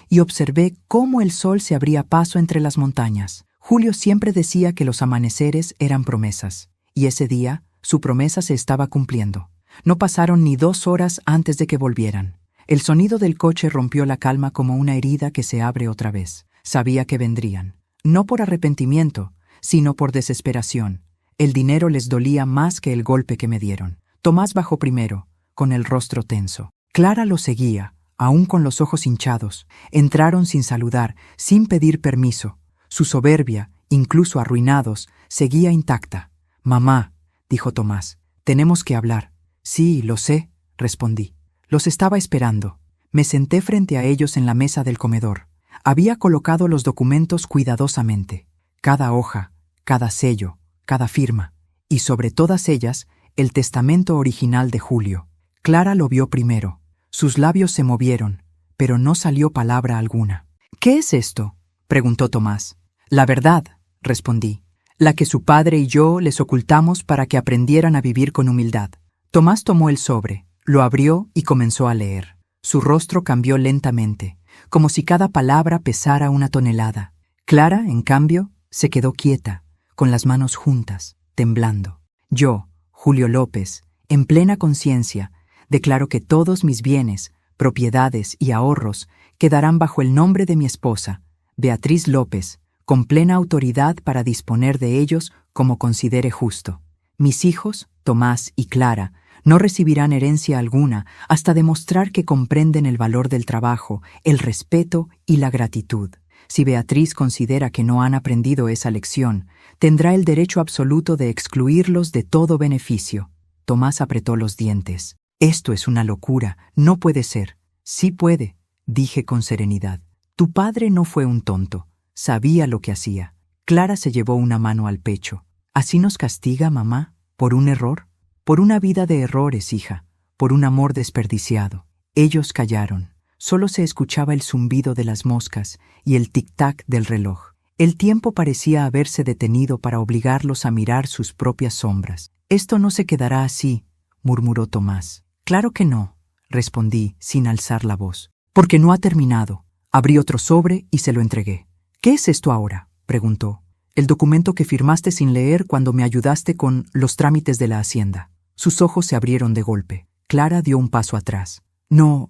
y observé cómo el sol se abría paso entre las montañas. Julio siempre decía que los amaneceres eran promesas, y ese día su promesa se estaba cumpliendo. No pasaron ni 2 horas antes de que volvieran. El sonido del coche rompió la calma como una herida que se abre otra vez. Sabía que vendrían. No por arrepentimiento, sino por desesperación. El dinero les dolía más que el golpe que me dieron. Tomás bajó primero, con el rostro tenso. Clara lo seguía, aún con los ojos hinchados. Entraron sin saludar, sin pedir permiso. Su soberbia, incluso arruinados, seguía intacta. «Mamá», dijo Tomás, «tenemos que hablar». «Sí, lo sé», respondí. Los estaba esperando. Me senté frente a ellos en la mesa del comedor. Había colocado los documentos cuidadosamente. Cada hoja, cada sello, cada firma. Y sobre todas ellas, el testamento original de Julio. Clara lo vio primero. Sus labios se movieron, pero no salió palabra alguna. «¿Qué es esto?», preguntó Tomás. «La verdad», respondí. la que su padre y yo les ocultamos para que aprendieran a vivir con humildad. Tomás tomó el sobre, lo abrió y comenzó a leer. Su rostro cambió lentamente, como si cada palabra pesara una tonelada. Clara, en cambio, se quedó quieta, con las manos juntas, temblando. Yo, Julio López, en plena conciencia, declaro que todos mis bienes, propiedades y ahorros quedarán bajo el nombre de mi esposa, Beatriz López, con plena autoridad para disponer de ellos como considere justo. Mis hijos, Tomás y Clara, no recibirán herencia alguna hasta demostrar que comprenden el valor del trabajo, el respeto y la gratitud. Si Beatriz considera que no han aprendido esa lección, tendrá el derecho absoluto de excluirlos de todo beneficio. Tomás apretó los dientes. Esto es una locura, no puede ser. Sí puede, dije con serenidad. Tu padre no fue un tonto, sabía lo que hacía. Clara se llevó una mano al pecho. ¿Así nos castiga, mamá? ¿Por un error? Por una vida de errores, hija, por un amor desperdiciado. Ellos callaron. Solo se escuchaba el zumbido de las moscas y el tic-tac del reloj. El tiempo parecía haberse detenido para obligarlos a mirar sus propias sombras. Esto no se quedará así, murmuró Tomás. Claro que no, respondí sin alzar la voz. Porque no ha terminado. Abrí otro sobre y se lo entregué. ¿Qué es esto ahora?, preguntó. El documento que firmaste sin leer cuando me ayudaste con los trámites de la hacienda. Sus ojos se abrieron de golpe. Clara dio un paso atrás. No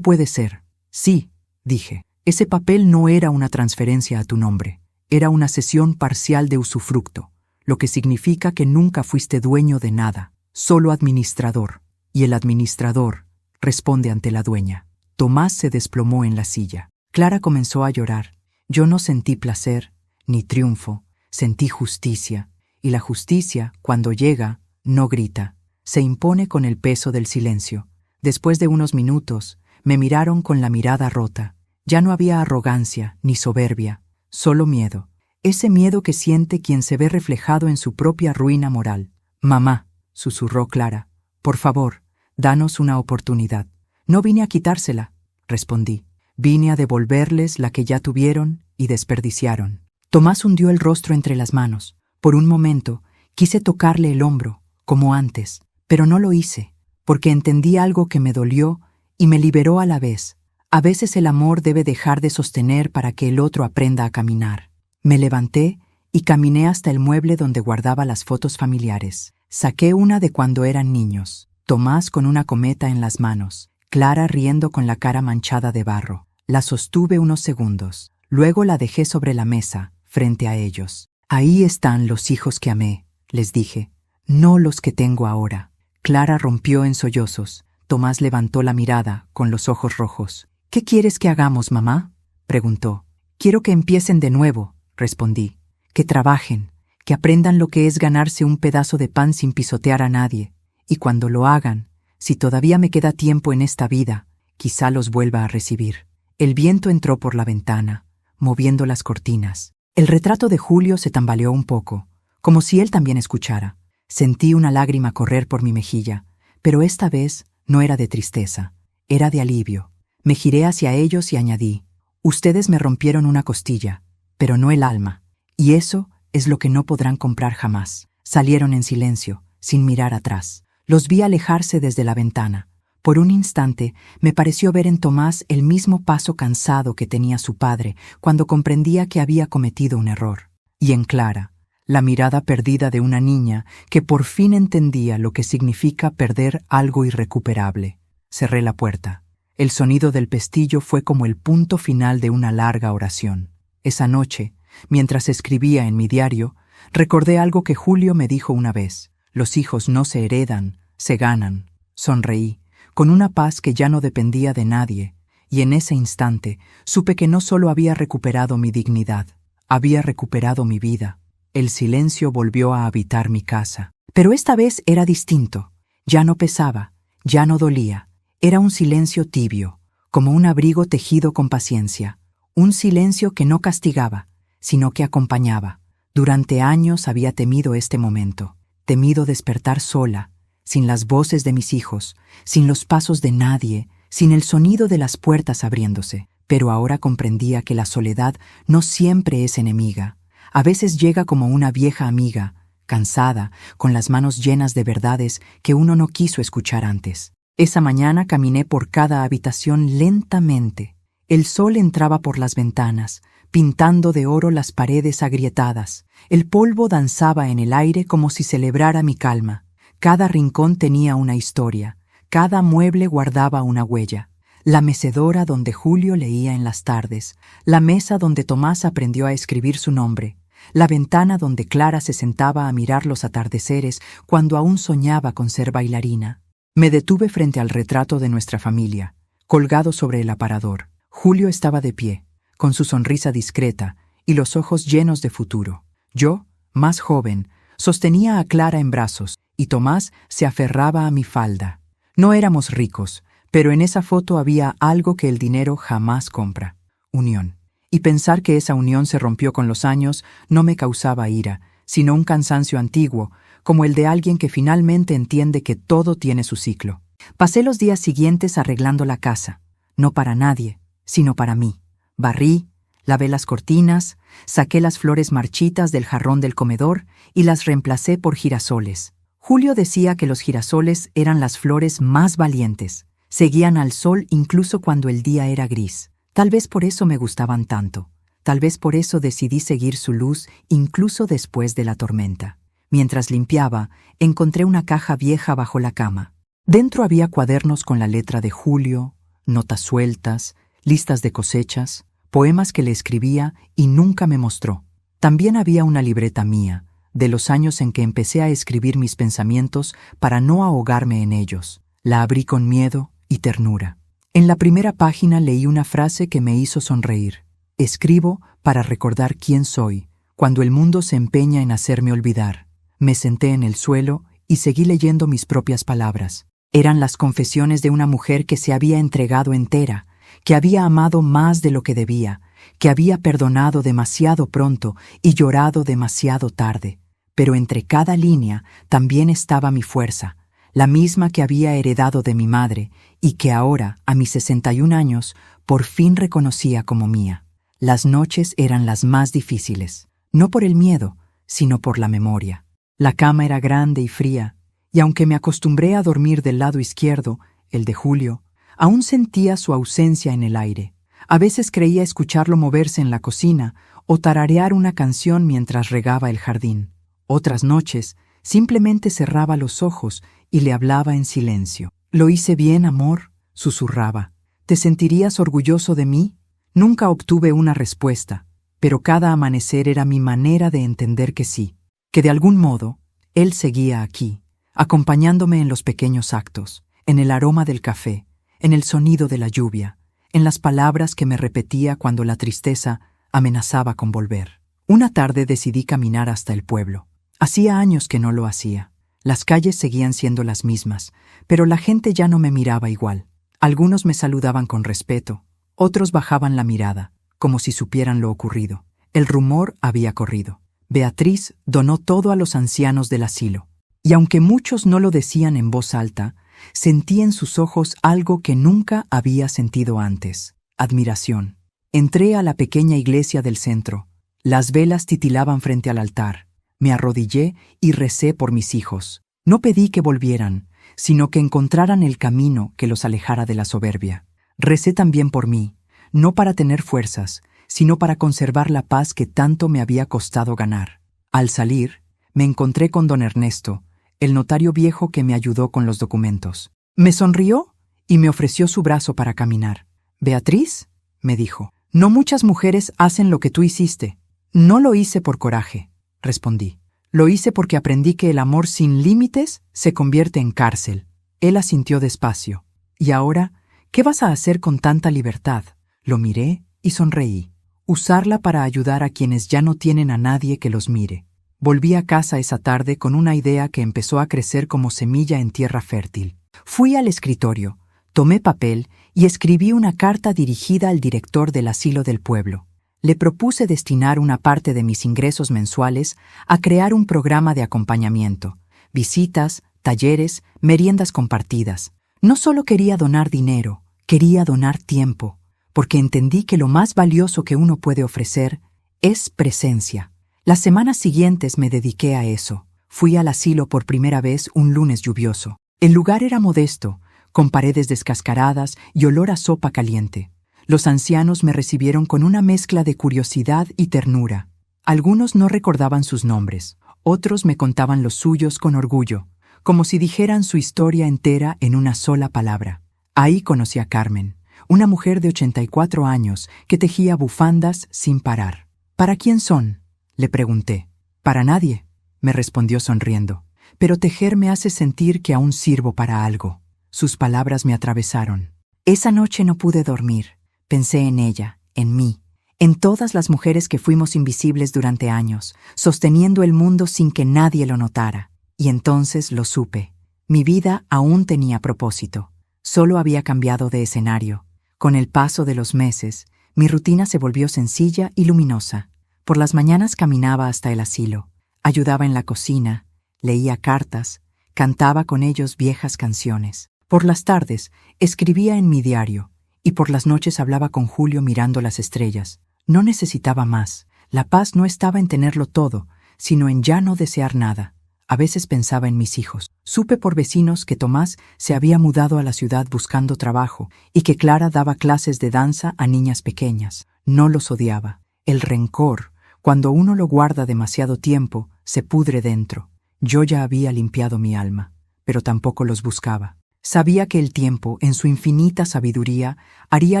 puede ser. Sí, dije. Ese papel no era una transferencia a tu nombre. Era una cesión parcial de usufructo, lo que significa que nunca fuiste dueño de nada, solo administrador. Y el administrador responde ante la dueña. Tomás se desplomó en la silla. Clara comenzó a llorar. Yo no sentí placer, ni triunfo, sentí justicia. Y la justicia, cuando llega, no grita. Se impone con el peso del silencio. Después de unos minutos, me miraron con la mirada rota. Ya no había arrogancia ni soberbia, solo miedo. Ese miedo que siente quien se ve reflejado en su propia ruina moral. Mamá, susurró Clara, por favor, danos una oportunidad. No vine a quitársela, respondí. Vine a devolverles la que ya tuvieron y desperdiciaron. Tomás hundió el rostro entre las manos. Por un momento, quise tocarle el hombro, como antes, pero no lo hice, porque entendí algo que me dolió y me liberó a la vez. A veces el amor debe dejar de sostener para que el otro aprenda a caminar. Me levanté y caminé hasta el mueble donde guardaba las fotos familiares. Saqué una de cuando eran niños, Tomás con una cometa en las manos, Clara riendo con la cara manchada de barro. La sostuve unos segundos. Luego la dejé sobre la mesa, frente a ellos. Ahí están los hijos que amé, les dije, no los que tengo ahora. Clara rompió en sollozos. Tomás levantó la mirada, con los ojos rojos. ¿Qué quieres que hagamos, mamá?, preguntó. Quiero que empiecen de nuevo, respondí. Que trabajen, que aprendan lo que es ganarse un pedazo de pan sin pisotear a nadie. Y cuando lo hagan, si todavía me queda tiempo en esta vida, quizá los vuelva a recibir. El viento entró por la ventana, moviendo las cortinas. El retrato de Julio se tambaleó un poco, como si él también escuchara. Sentí una lágrima correr por mi mejilla, pero esta vez no era de tristeza, era de alivio. Me giré hacia ellos y añadí, ustedes me rompieron una costilla, pero no el alma, y eso es lo que no podrán comprar jamás. Salieron en silencio, sin mirar atrás. Los vi alejarse desde la ventana. Por un instante me pareció ver en Tomás el mismo paso cansado que tenía su padre cuando comprendía que había cometido un error. Y en Clara, la mirada perdida de una niña que por fin entendía lo que significa perder algo irrecuperable. Cerré la puerta. El sonido del pestillo fue como el punto final de una larga oración. Esa noche, mientras escribía en mi diario, recordé algo que Julio me dijo una vez. Los hijos no se heredan, se ganan. Sonreí, con una paz que ya no dependía de nadie, y en ese instante supe que no solo había recuperado mi dignidad, había recuperado mi vida. El silencio volvió a habitar mi casa. Pero esta vez era distinto. Ya no pesaba, ya no dolía. Era un silencio tibio, como un abrigo tejido con paciencia. Un silencio que no castigaba, sino que acompañaba. Durante años había temido este momento. Temido despertar sola, sin las voces de mis hijos, sin los pasos de nadie, sin el sonido de las puertas abriéndose. Pero ahora comprendía que la soledad no siempre es enemiga. A veces llega como una vieja amiga, cansada, con las manos llenas de verdades que uno no quiso escuchar antes. Esa mañana caminé por cada habitación lentamente. El sol entraba por las ventanas, pintando de oro las paredes agrietadas. El polvo danzaba en el aire como si celebrara mi calma. Cada rincón tenía una historia, cada mueble guardaba una huella. La mecedora donde Julio leía en las tardes, la mesa donde Tomás aprendió a escribir su nombre, la ventana donde Clara se sentaba a mirar los atardeceres cuando aún soñaba con ser bailarina. Me detuve frente al retrato de nuestra familia, colgado sobre el aparador. Julio estaba de pie, con su sonrisa discreta y los ojos llenos de futuro. Yo, más joven, sostenía a Clara en brazos y Tomás se aferraba a mi falda. No éramos ricos, pero en esa foto había algo que el dinero jamás compra: unión. Y pensar que esa unión se rompió con los años no me causaba ira, sino un cansancio antiguo, como el de alguien que finalmente entiende que todo tiene su ciclo. Pasé los días siguientes arreglando la casa, no para nadie, sino para mí. Barrí, lavé las cortinas, saqué las flores marchitas del jarrón del comedor y las reemplacé por girasoles. Julio decía que los girasoles eran las flores más valientes. Seguían al sol incluso cuando el día era gris. Tal vez por eso me gustaban tanto. Tal vez por eso decidí seguir su luz incluso después de la tormenta. Mientras limpiaba, encontré una caja vieja bajo la cama. Dentro había cuadernos con la letra de Julio, notas sueltas, listas de cosechas, poemas que le escribía y nunca me mostró. También había una libreta mía, de los años en que empecé a escribir mis pensamientos para no ahogarme en ellos. La abrí con miedo y ternura. En la primera página leí una frase que me hizo sonreír. Escribo para recordar quién soy, cuando el mundo se empeña en hacerme olvidar. Me senté en el suelo y seguí leyendo mis propias palabras. Eran las confesiones de una mujer que se había entregado entera, que había amado más de lo que debía, que había perdonado demasiado pronto y llorado demasiado tarde. Pero entre cada línea también estaba mi fuerza, la misma que había heredado de mi madre y que ahora, a mis 61 años, por fin reconocía como mía. Las noches eran las más difíciles, no por el miedo, sino por la memoria. La cama era grande y fría, y aunque me acostumbré a dormir del lado izquierdo, el de Julio, aún sentía su ausencia en el aire. A veces creía escucharlo moverse en la cocina o tararear una canción mientras regaba el jardín. Otras noches, simplemente cerraba los ojos y le hablaba en silencio. «¿Lo hice bien, amor?», susurraba. «¿Te sentirías orgulloso de mí?». Nunca obtuve una respuesta, pero cada amanecer era mi manera de entender que sí, que de algún modo él seguía aquí, acompañándome en los pequeños actos, en el aroma del café, en el sonido de la lluvia, en las palabras que me repetía cuando la tristeza amenazaba con volver. Una tarde decidí caminar hasta el pueblo. Hacía años que no lo hacía. Las calles seguían siendo las mismas, pero la gente ya no me miraba igual. Algunos me saludaban con respeto, otros bajaban la mirada, como si supieran lo ocurrido. El rumor había corrido. Beatriz donó todo a los ancianos del asilo. Y aunque muchos no lo decían en voz alta, sentí en sus ojos algo que nunca había sentido antes: admiración. Entré a la pequeña iglesia del centro. Las velas titilaban frente al altar. Me arrodillé y recé por mis hijos. No pedí que volvieran, sino que encontraran el camino que los alejara de la soberbia. Recé también por mí, no para tener fuerzas, sino para conservar la paz que tanto me había costado ganar. Al salir, me encontré con don Ernesto, el notario viejo que me ayudó con los documentos. Me sonrió y me ofreció su brazo para caminar. «Beatriz», me dijo, «no muchas mujeres hacen lo que tú hiciste». «No lo hice por coraje», respondí. «Lo hice porque aprendí que el amor sin límites se convierte en cárcel». Él asintió despacio. «¿Y ahora qué vas a hacer con tanta libertad?». Lo miré y sonreí. «Usarla para ayudar a quienes ya no tienen a nadie que los mire». Volví a casa esa tarde con una idea que empezó a crecer como semilla en tierra fértil. Fui al escritorio, tomé papel y escribí una carta dirigida al director del asilo del pueblo. Le propuse destinar una parte de mis ingresos mensuales a crear un programa de acompañamiento, visitas, talleres, meriendas compartidas. No solo quería donar dinero, quería donar tiempo, porque entendí que lo más valioso que uno puede ofrecer es presencia. Las semanas siguientes me dediqué a eso. Fui al asilo por primera vez un lunes lluvioso. El lugar era modesto, con paredes descascaradas y olor a sopa caliente. Los ancianos me recibieron con una mezcla de curiosidad y ternura. Algunos no recordaban sus nombres, otros me contaban los suyos con orgullo, como si dijeran su historia entera en una sola palabra. Ahí conocí a Carmen, una mujer de 84 años que tejía bufandas sin parar. ¿Para quién son?, le pregunté. Para nadie, me respondió sonriendo, pero tejer me hace sentir que aún sirvo para algo. Sus palabras me atravesaron. Esa noche no pude dormir. Pensé en ella, en mí, en todas las mujeres que fuimos invisibles durante años, sosteniendo el mundo sin que nadie lo notara. Y entonces lo supe. Mi vida aún tenía propósito. Solo había cambiado de escenario. Con el paso de los meses, mi rutina se volvió sencilla y luminosa. Por las mañanas caminaba hasta el asilo, ayudaba en la cocina, leía cartas, cantaba con ellos viejas canciones. Por las tardes, escribía en mi diario, y por las noches hablaba con Julio mirando las estrellas. No necesitaba más. La paz no estaba en tenerlo todo, sino en ya no desear nada. A veces pensaba en mis hijos. Supe por vecinos que Tomás se había mudado a la ciudad buscando trabajo y que Clara daba clases de danza a niñas pequeñas. No los odiaba. El rencor, cuando uno lo guarda demasiado tiempo, se pudre dentro. Yo ya había limpiado mi alma, pero tampoco los buscaba. Sabía que el tiempo, en su infinita sabiduría, haría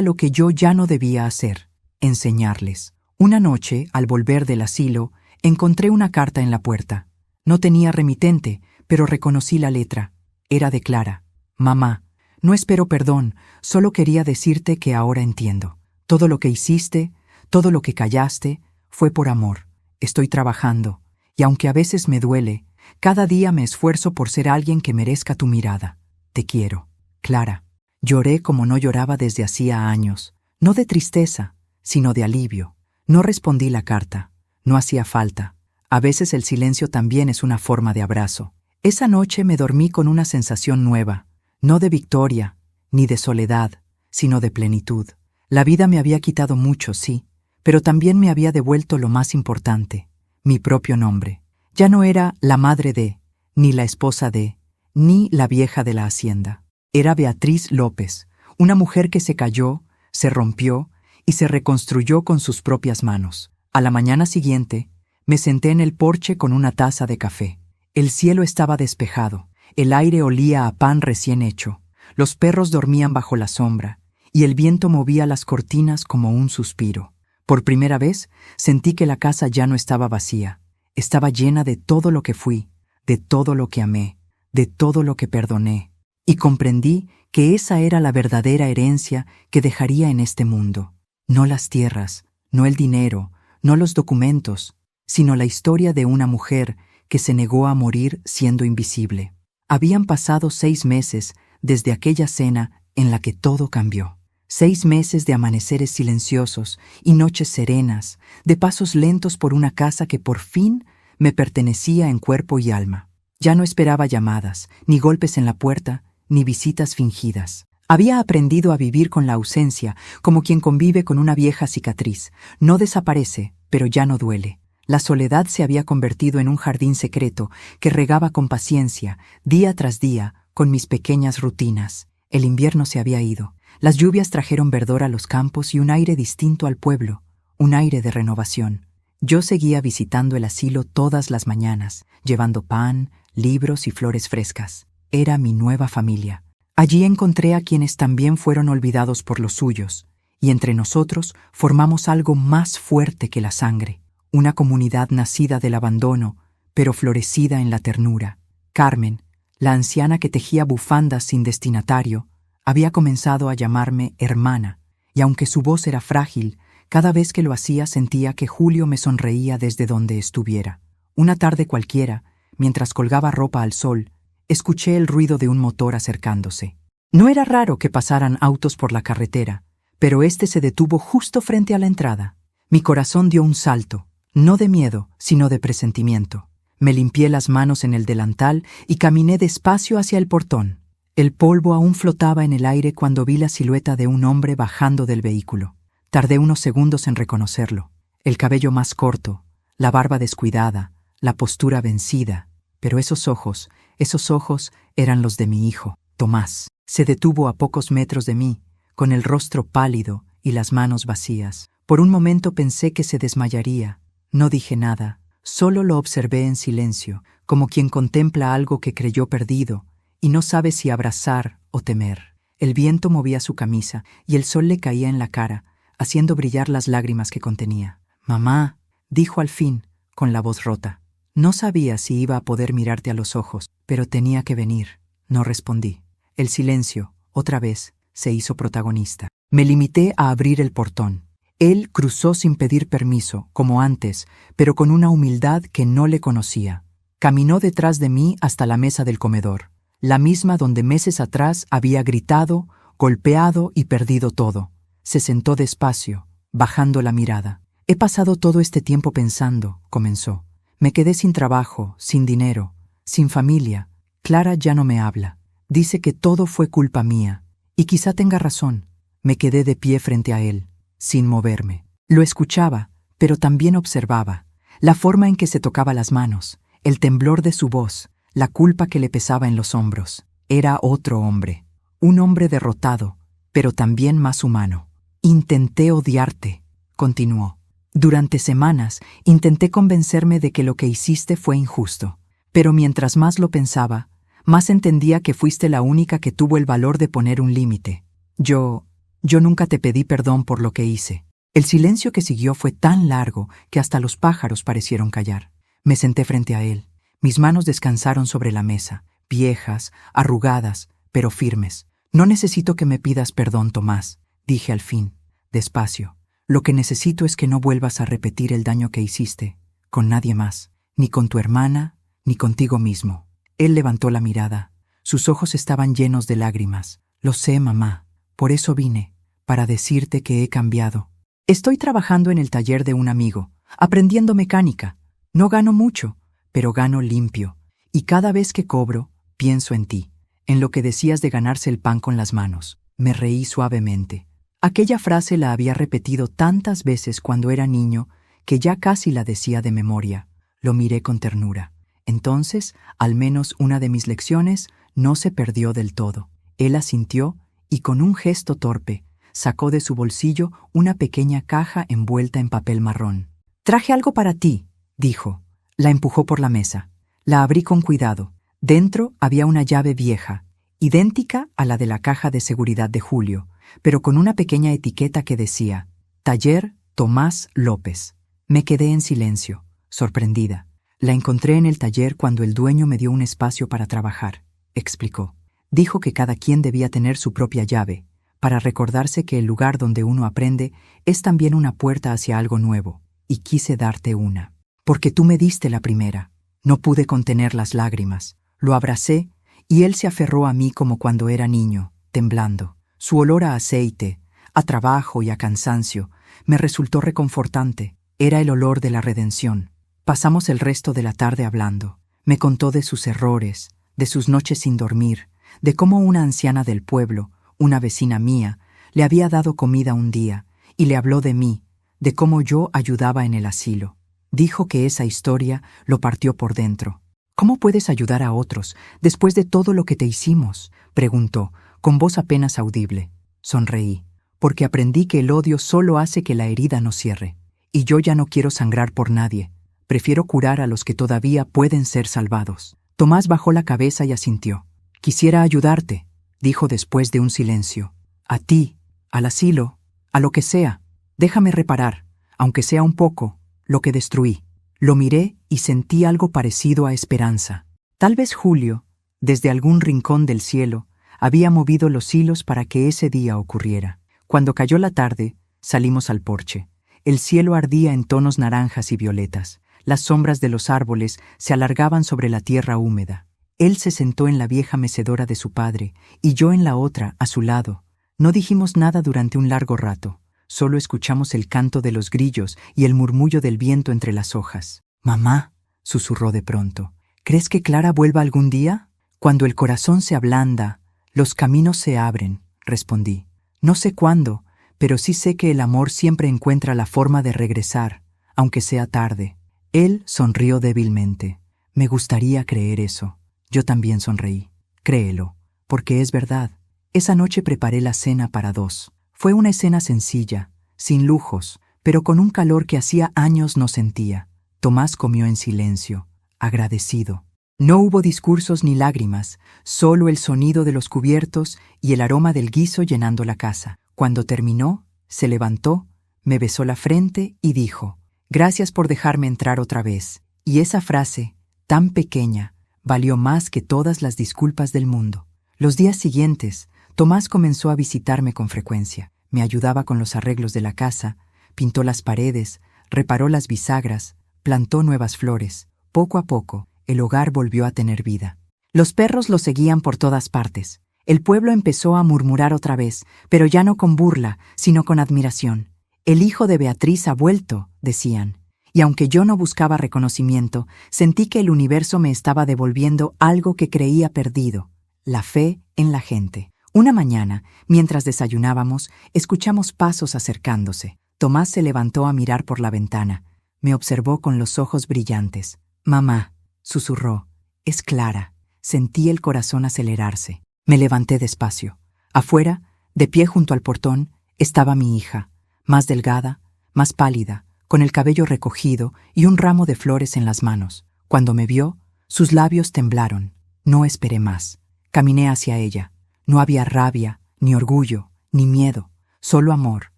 lo que yo ya no debía hacer: enseñarles. Una noche, al volver del asilo, encontré una carta en la puerta. No tenía remitente, pero reconocí la letra. Era de Clara. Mamá, no espero perdón, solo quería decirte que ahora entiendo. Todo lo que hiciste, todo lo que callaste, fue por amor. Estoy trabajando, y aunque a veces me duele, cada día me esfuerzo por ser alguien que merezca tu mirada. Te quiero, Clara. Lloré como no lloraba desde hacía años, no de tristeza, sino de alivio. No respondí la carta, no hacía falta. A veces el silencio también es una forma de abrazo. Esa noche me dormí con una sensación nueva, no de victoria, ni de soledad, sino de plenitud. La vida me había quitado mucho, sí, pero también me había devuelto lo más importante, mi propio nombre. Ya no era la madre de, ni la esposa de, ni la vieja de la hacienda. Era Beatriz López, una mujer que se cayó, se rompió y se reconstruyó con sus propias manos. A la mañana siguiente, me senté en el porche con una taza de café. El cielo estaba despejado, el aire olía a pan recién hecho, los perros dormían bajo la sombra, y el viento movía las cortinas como un suspiro. Por primera vez, sentí que la casa ya no estaba vacía, estaba llena de todo lo que fui, de todo lo que amé, de todo lo que perdoné, y comprendí que esa era la verdadera herencia que dejaría en este mundo. No las tierras, no el dinero, no los documentos, sino la historia de una mujer que se negó a morir siendo invisible. Habían pasado 6 meses desde aquella cena en la que todo cambió. 6 meses de amaneceres silenciosos y noches serenas, de pasos lentos por una casa que por fin me pertenecía en cuerpo y alma. Ya no esperaba llamadas, ni golpes en la puerta, ni visitas fingidas. Había aprendido a vivir con la ausencia, como quien convive con una vieja cicatriz. No desaparece, pero ya no duele. La soledad se había convertido en un jardín secreto que regaba con paciencia, día tras día, con mis pequeñas rutinas. El invierno se había ido. Las lluvias trajeron verdor a los campos y un aire distinto al pueblo, un aire de renovación. Yo seguía visitando el asilo todas las mañanas, llevando pan, libros y flores frescas. Era mi nueva familia. Allí encontré a quienes también fueron olvidados por los suyos, y entre nosotros formamos algo más fuerte que la sangre, una comunidad nacida del abandono, pero florecida en la ternura. Carmen, la anciana que tejía bufandas sin destinatario, había comenzado a llamarme hermana, y aunque su voz era frágil, cada vez que lo hacía sentía que Julio me sonreía desde donde estuviera. Una tarde cualquiera, mientras colgaba ropa al sol, escuché el ruido de un motor acercándose. No era raro que pasaran autos por la carretera, pero este se detuvo justo frente a la entrada. Mi corazón dio un salto, no de miedo, sino de presentimiento. Me limpié las manos en el delantal y caminé despacio hacia el portón. El polvo aún flotaba en el aire cuando vi la silueta de un hombre bajando del vehículo. Tardé unos segundos en reconocerlo. El cabello más corto, la barba descuidada, la postura vencida, pero esos ojos eran los de mi hijo, Tomás. Se detuvo a pocos metros de mí, con el rostro pálido y las manos vacías. Por un momento pensé que se desmayaría. No dije nada, solo lo observé en silencio, como quien contempla algo que creyó perdido y no sabe si abrazar o temer. El viento movía su camisa y el sol le caía en la cara, haciendo brillar las lágrimas que contenía. «Mamá», dijo al fin, con la voz rota. «No sabía si iba a poder mirarte a los ojos, pero tenía que venir». No respondí. El silencio, otra vez, se hizo protagonista. Me limité a abrir el portón. Él cruzó sin pedir permiso, como antes, pero con una humildad que no le conocía. Caminó detrás de mí hasta la mesa del comedor, la misma donde meses atrás había gritado, golpeado y perdido todo. Se sentó despacio, bajando la mirada. «He pasado todo este tiempo pensando», comenzó. «Me quedé sin trabajo, sin dinero, sin familia. Clara ya no me habla. Dice que todo fue culpa mía. Y quizá tenga razón». Me quedé de pie frente a él, sin moverme. Lo escuchaba, pero también observaba. La forma en que se tocaba las manos, el temblor de su voz, la culpa que le pesaba en los hombros. Era otro hombre. Un hombre derrotado, pero también más humano. «Intenté odiarte», continuó. «Durante semanas intenté convencerme de que lo que hiciste fue injusto. Pero mientras más lo pensaba, más entendía que fuiste la única que tuvo el valor de poner un límite. Yo nunca te pedí perdón por lo que hice». El silencio que siguió fue tan largo que hasta los pájaros parecieron callar. Me senté frente a él. Mis manos descansaron sobre la mesa, viejas, arrugadas, pero firmes. «No necesito que me pidas perdón, Tomás», dije al fin, despacio. «Lo que necesito es que no vuelvas a repetir el daño que hiciste, con nadie más, ni con tu hermana, ni contigo mismo». Él levantó la mirada. Sus ojos estaban llenos de lágrimas. «Lo sé, mamá. Por eso vine, para decirte que he cambiado. Estoy trabajando en el taller de un amigo, aprendiendo mecánica. No gano mucho, pero gano limpio. Y cada vez que cobro, pienso en ti, en lo que decías de ganarse el pan con las manos». Me reí suavemente. Aquella frase la había repetido tantas veces cuando era niño que ya casi la decía de memoria. Lo miré con ternura. Entonces, al menos una de mis lecciones no se perdió del todo. Él asintió y con un gesto torpe sacó de su bolsillo una pequeña caja envuelta en papel marrón. «Traje algo para ti», dijo. La empujó por la mesa. La abrí con cuidado. Dentro había una llave vieja, idéntica a la de la caja de seguridad de Julio, pero con una pequeña etiqueta que decía «Taller Tomás López». Me quedé en silencio, sorprendida. «La encontré en el taller cuando el dueño me dio un espacio para trabajar», explicó. «Dijo que cada quien debía tener su propia llave, para recordarse que el lugar donde uno aprende es también una puerta hacia algo nuevo, y quise darte una. Porque tú me diste la primera». No pude contener las lágrimas. Lo abracé y él se aferró a mí como cuando era niño, temblando. Su olor a aceite, a trabajo y a cansancio me resultó reconfortante. Era el olor de la redención. Pasamos el resto de la tarde hablando. Me contó de sus errores, de sus noches sin dormir, de cómo una anciana del pueblo, una vecina mía, le había dado comida un día, y le habló de mí, de cómo yo ayudaba en el asilo. Dijo que esa historia lo partió por dentro. «¿Cómo puedes ayudar a otros después de todo lo que te hicimos?», preguntó, con voz apenas audible. Sonreí, porque aprendí que el odio solo hace que la herida no cierre. Y yo ya no quiero sangrar por nadie. Prefiero curar a los que todavía pueden ser salvados. Tomás bajó la cabeza y asintió. «Quisiera ayudarte», dijo después de un silencio. «A ti, al asilo, a lo que sea. Déjame reparar, aunque sea un poco, lo que destruí». Lo miré y sentí algo parecido a esperanza. Tal vez Julio, desde algún rincón del cielo, había movido los hilos para que ese día ocurriera. Cuando cayó la tarde, salimos al porche. El cielo ardía en tonos naranjas y violetas. Las sombras de los árboles se alargaban sobre la tierra húmeda. Él se sentó en la vieja mecedora de su padre y yo en la otra, a su lado. No dijimos nada durante un largo rato. Solo escuchamos el canto de los grillos y el murmullo del viento entre las hojas. «Mamá», susurró de pronto, «¿crees que Clara vuelva algún día?» «Cuando el corazón se ablanda, los caminos se abren», respondí. «No sé cuándo, pero sí sé que el amor siempre encuentra la forma de regresar, aunque sea tarde». Él sonrió débilmente. Me gustaría creer eso. Yo también sonreí. Créelo, porque es verdad. Esa noche preparé la cena para 2. Fue una escena sencilla, sin lujos, pero con un calor que hacía años no sentía. Tomás comió en silencio, agradecido. No hubo discursos ni lágrimas, solo el sonido de los cubiertos y el aroma del guiso llenando la casa. Cuando terminó, se levantó, me besó la frente y dijo: «Gracias por dejarme entrar otra vez». Y esa frase, tan pequeña, valió más que todas las disculpas del mundo. Los días siguientes, Tomás comenzó a visitarme con frecuencia. Me ayudaba con los arreglos de la casa, pintó las paredes, reparó las bisagras, plantó nuevas flores. Poco a poco, el hogar volvió a tener vida. Los perros lo seguían por todas partes. El pueblo empezó a murmurar otra vez, pero ya no con burla, sino con admiración. «El hijo de Beatriz ha vuelto», decían. Y aunque yo no buscaba reconocimiento, sentí que el universo me estaba devolviendo algo que creía perdido: la fe en la gente. Una mañana, mientras desayunábamos, escuchamos pasos acercándose. Tomás se levantó a mirar por la ventana. Me observó con los ojos brillantes. «Mamá», susurró, «es Clara». Sentí el corazón acelerarse. Me levanté despacio. Afuera, de pie junto al portón, estaba mi hija, más delgada, más pálida, con el cabello recogido y un ramo de flores en las manos. Cuando me vio, sus labios temblaron. No esperé más. Caminé hacia ella. No había rabia, ni orgullo, ni miedo, solo amor.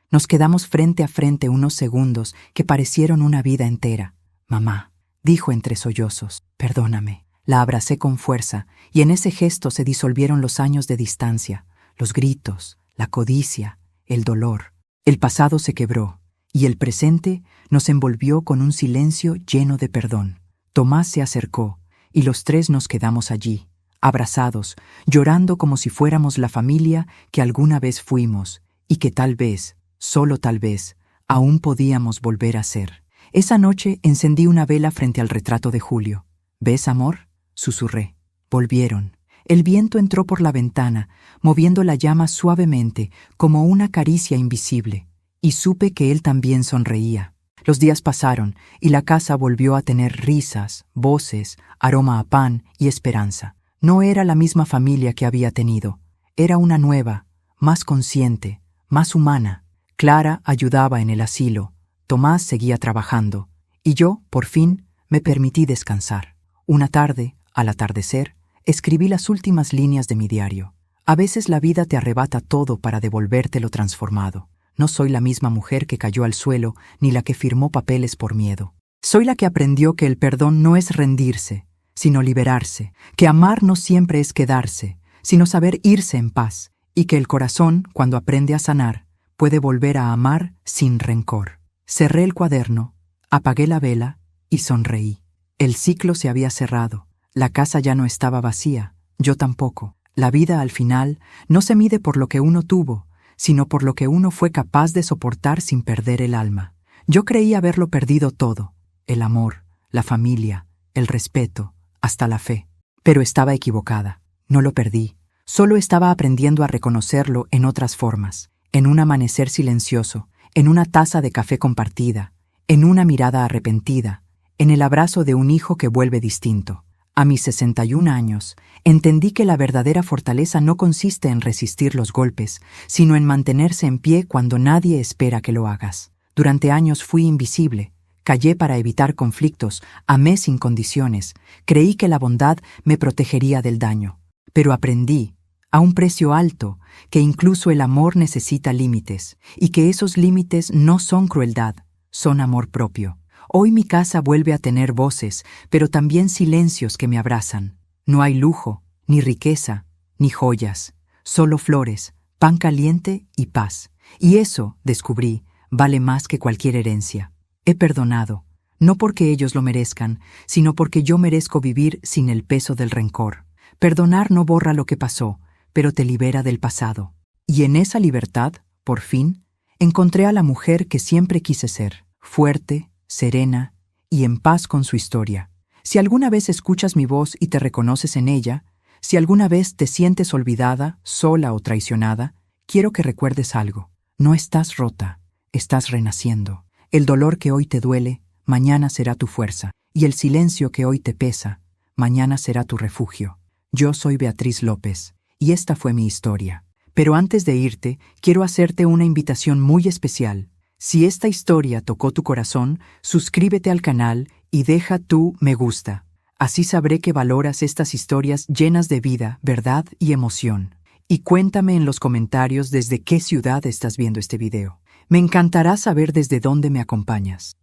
Nos quedamos frente a frente unos segundos que parecieron una vida entera. «Mamá», dijo entre sollozos, «perdóname». La abracé con fuerza, y en ese gesto se disolvieron los años de distancia, los gritos, la codicia, el dolor. El pasado se quebró, y el presente nos envolvió con un silencio lleno de perdón. Tomás se acercó, y los 3 nos quedamos allí, abrazados, llorando como si fuéramos la familia que alguna vez fuimos, y que tal vez, solo tal vez, aún podíamos volver a ser. Esa noche encendí una vela frente al retrato de Julio. «¿Ves, amor?», susurré. Volvieron. El viento entró por la ventana, moviendo la llama suavemente, como una caricia invisible, y supe que él también sonreía. Los días pasaron, y la casa volvió a tener risas, voces, aroma a pan y esperanza. No era la misma familia que había tenido. Era una nueva, más consciente, más humana. Clara ayudaba en el asilo, Tomás seguía trabajando, y yo, por fin, me permití descansar. Una tarde, al atardecer, escribí las últimas líneas de mi diario. A veces la vida te arrebata todo para devolvértelo transformado. No soy la misma mujer que cayó al suelo, ni la que firmó papeles por miedo. Soy la que aprendió que el perdón no es rendirse, sino liberarse, que amar no siempre es quedarse, sino saber irse en paz, y que el corazón, cuando aprende a sanar, puede volver a amar sin rencor. Cerré el cuaderno, apagué la vela y sonreí. El ciclo se había cerrado. La casa ya no estaba vacía, yo tampoco. La vida, al final, no se mide por lo que uno tuvo, sino por lo que uno fue capaz de soportar sin perder el alma. Yo creí haberlo perdido todo: el amor, la familia, el respeto, hasta la fe. Pero estaba equivocada. No lo perdí. Solo estaba aprendiendo a reconocerlo en otras formas. En un amanecer silencioso, en una taza de café compartida, en una mirada arrepentida, en el abrazo de un hijo que vuelve distinto. A mis 61 años, entendí que la verdadera fortaleza no consiste en resistir los golpes, sino en mantenerse en pie cuando nadie espera que lo hagas. Durante años fui invisible, callé para evitar conflictos, amé sin condiciones, creí que la bondad me protegería del daño. Pero aprendí, a un precio alto, que incluso el amor necesita límites, y que esos límites no son crueldad, son amor propio. Hoy mi casa vuelve a tener voces, pero también silencios que me abrazan. No hay lujo, ni riqueza, ni joyas, solo flores, pan caliente y paz. Y eso, descubrí, vale más que cualquier herencia. He perdonado, no porque ellos lo merezcan, sino porque yo merezco vivir sin el peso del rencor. Perdonar no borra lo que pasó, pero te libera del pasado. Y en esa libertad, por fin, encontré a la mujer que siempre quise ser, fuerte, serena y en paz con su historia. Si alguna vez escuchas mi voz y te reconoces en ella, si alguna vez te sientes olvidada, sola o traicionada, quiero que recuerdes algo. No estás rota, estás renaciendo. El dolor que hoy te duele mañana será tu fuerza, y el silencio que hoy te pesa, mañana será tu refugio. Yo soy Beatriz López, y esta fue mi historia. Pero antes de irte, quiero hacerte una invitación muy especial. Si esta historia tocó tu corazón, suscríbete al canal y deja tu me gusta. Así sabré que valoras estas historias llenas de vida, verdad y emoción. Y cuéntame en los comentarios desde qué ciudad estás viendo este video. Me encantará saber desde dónde me acompañas.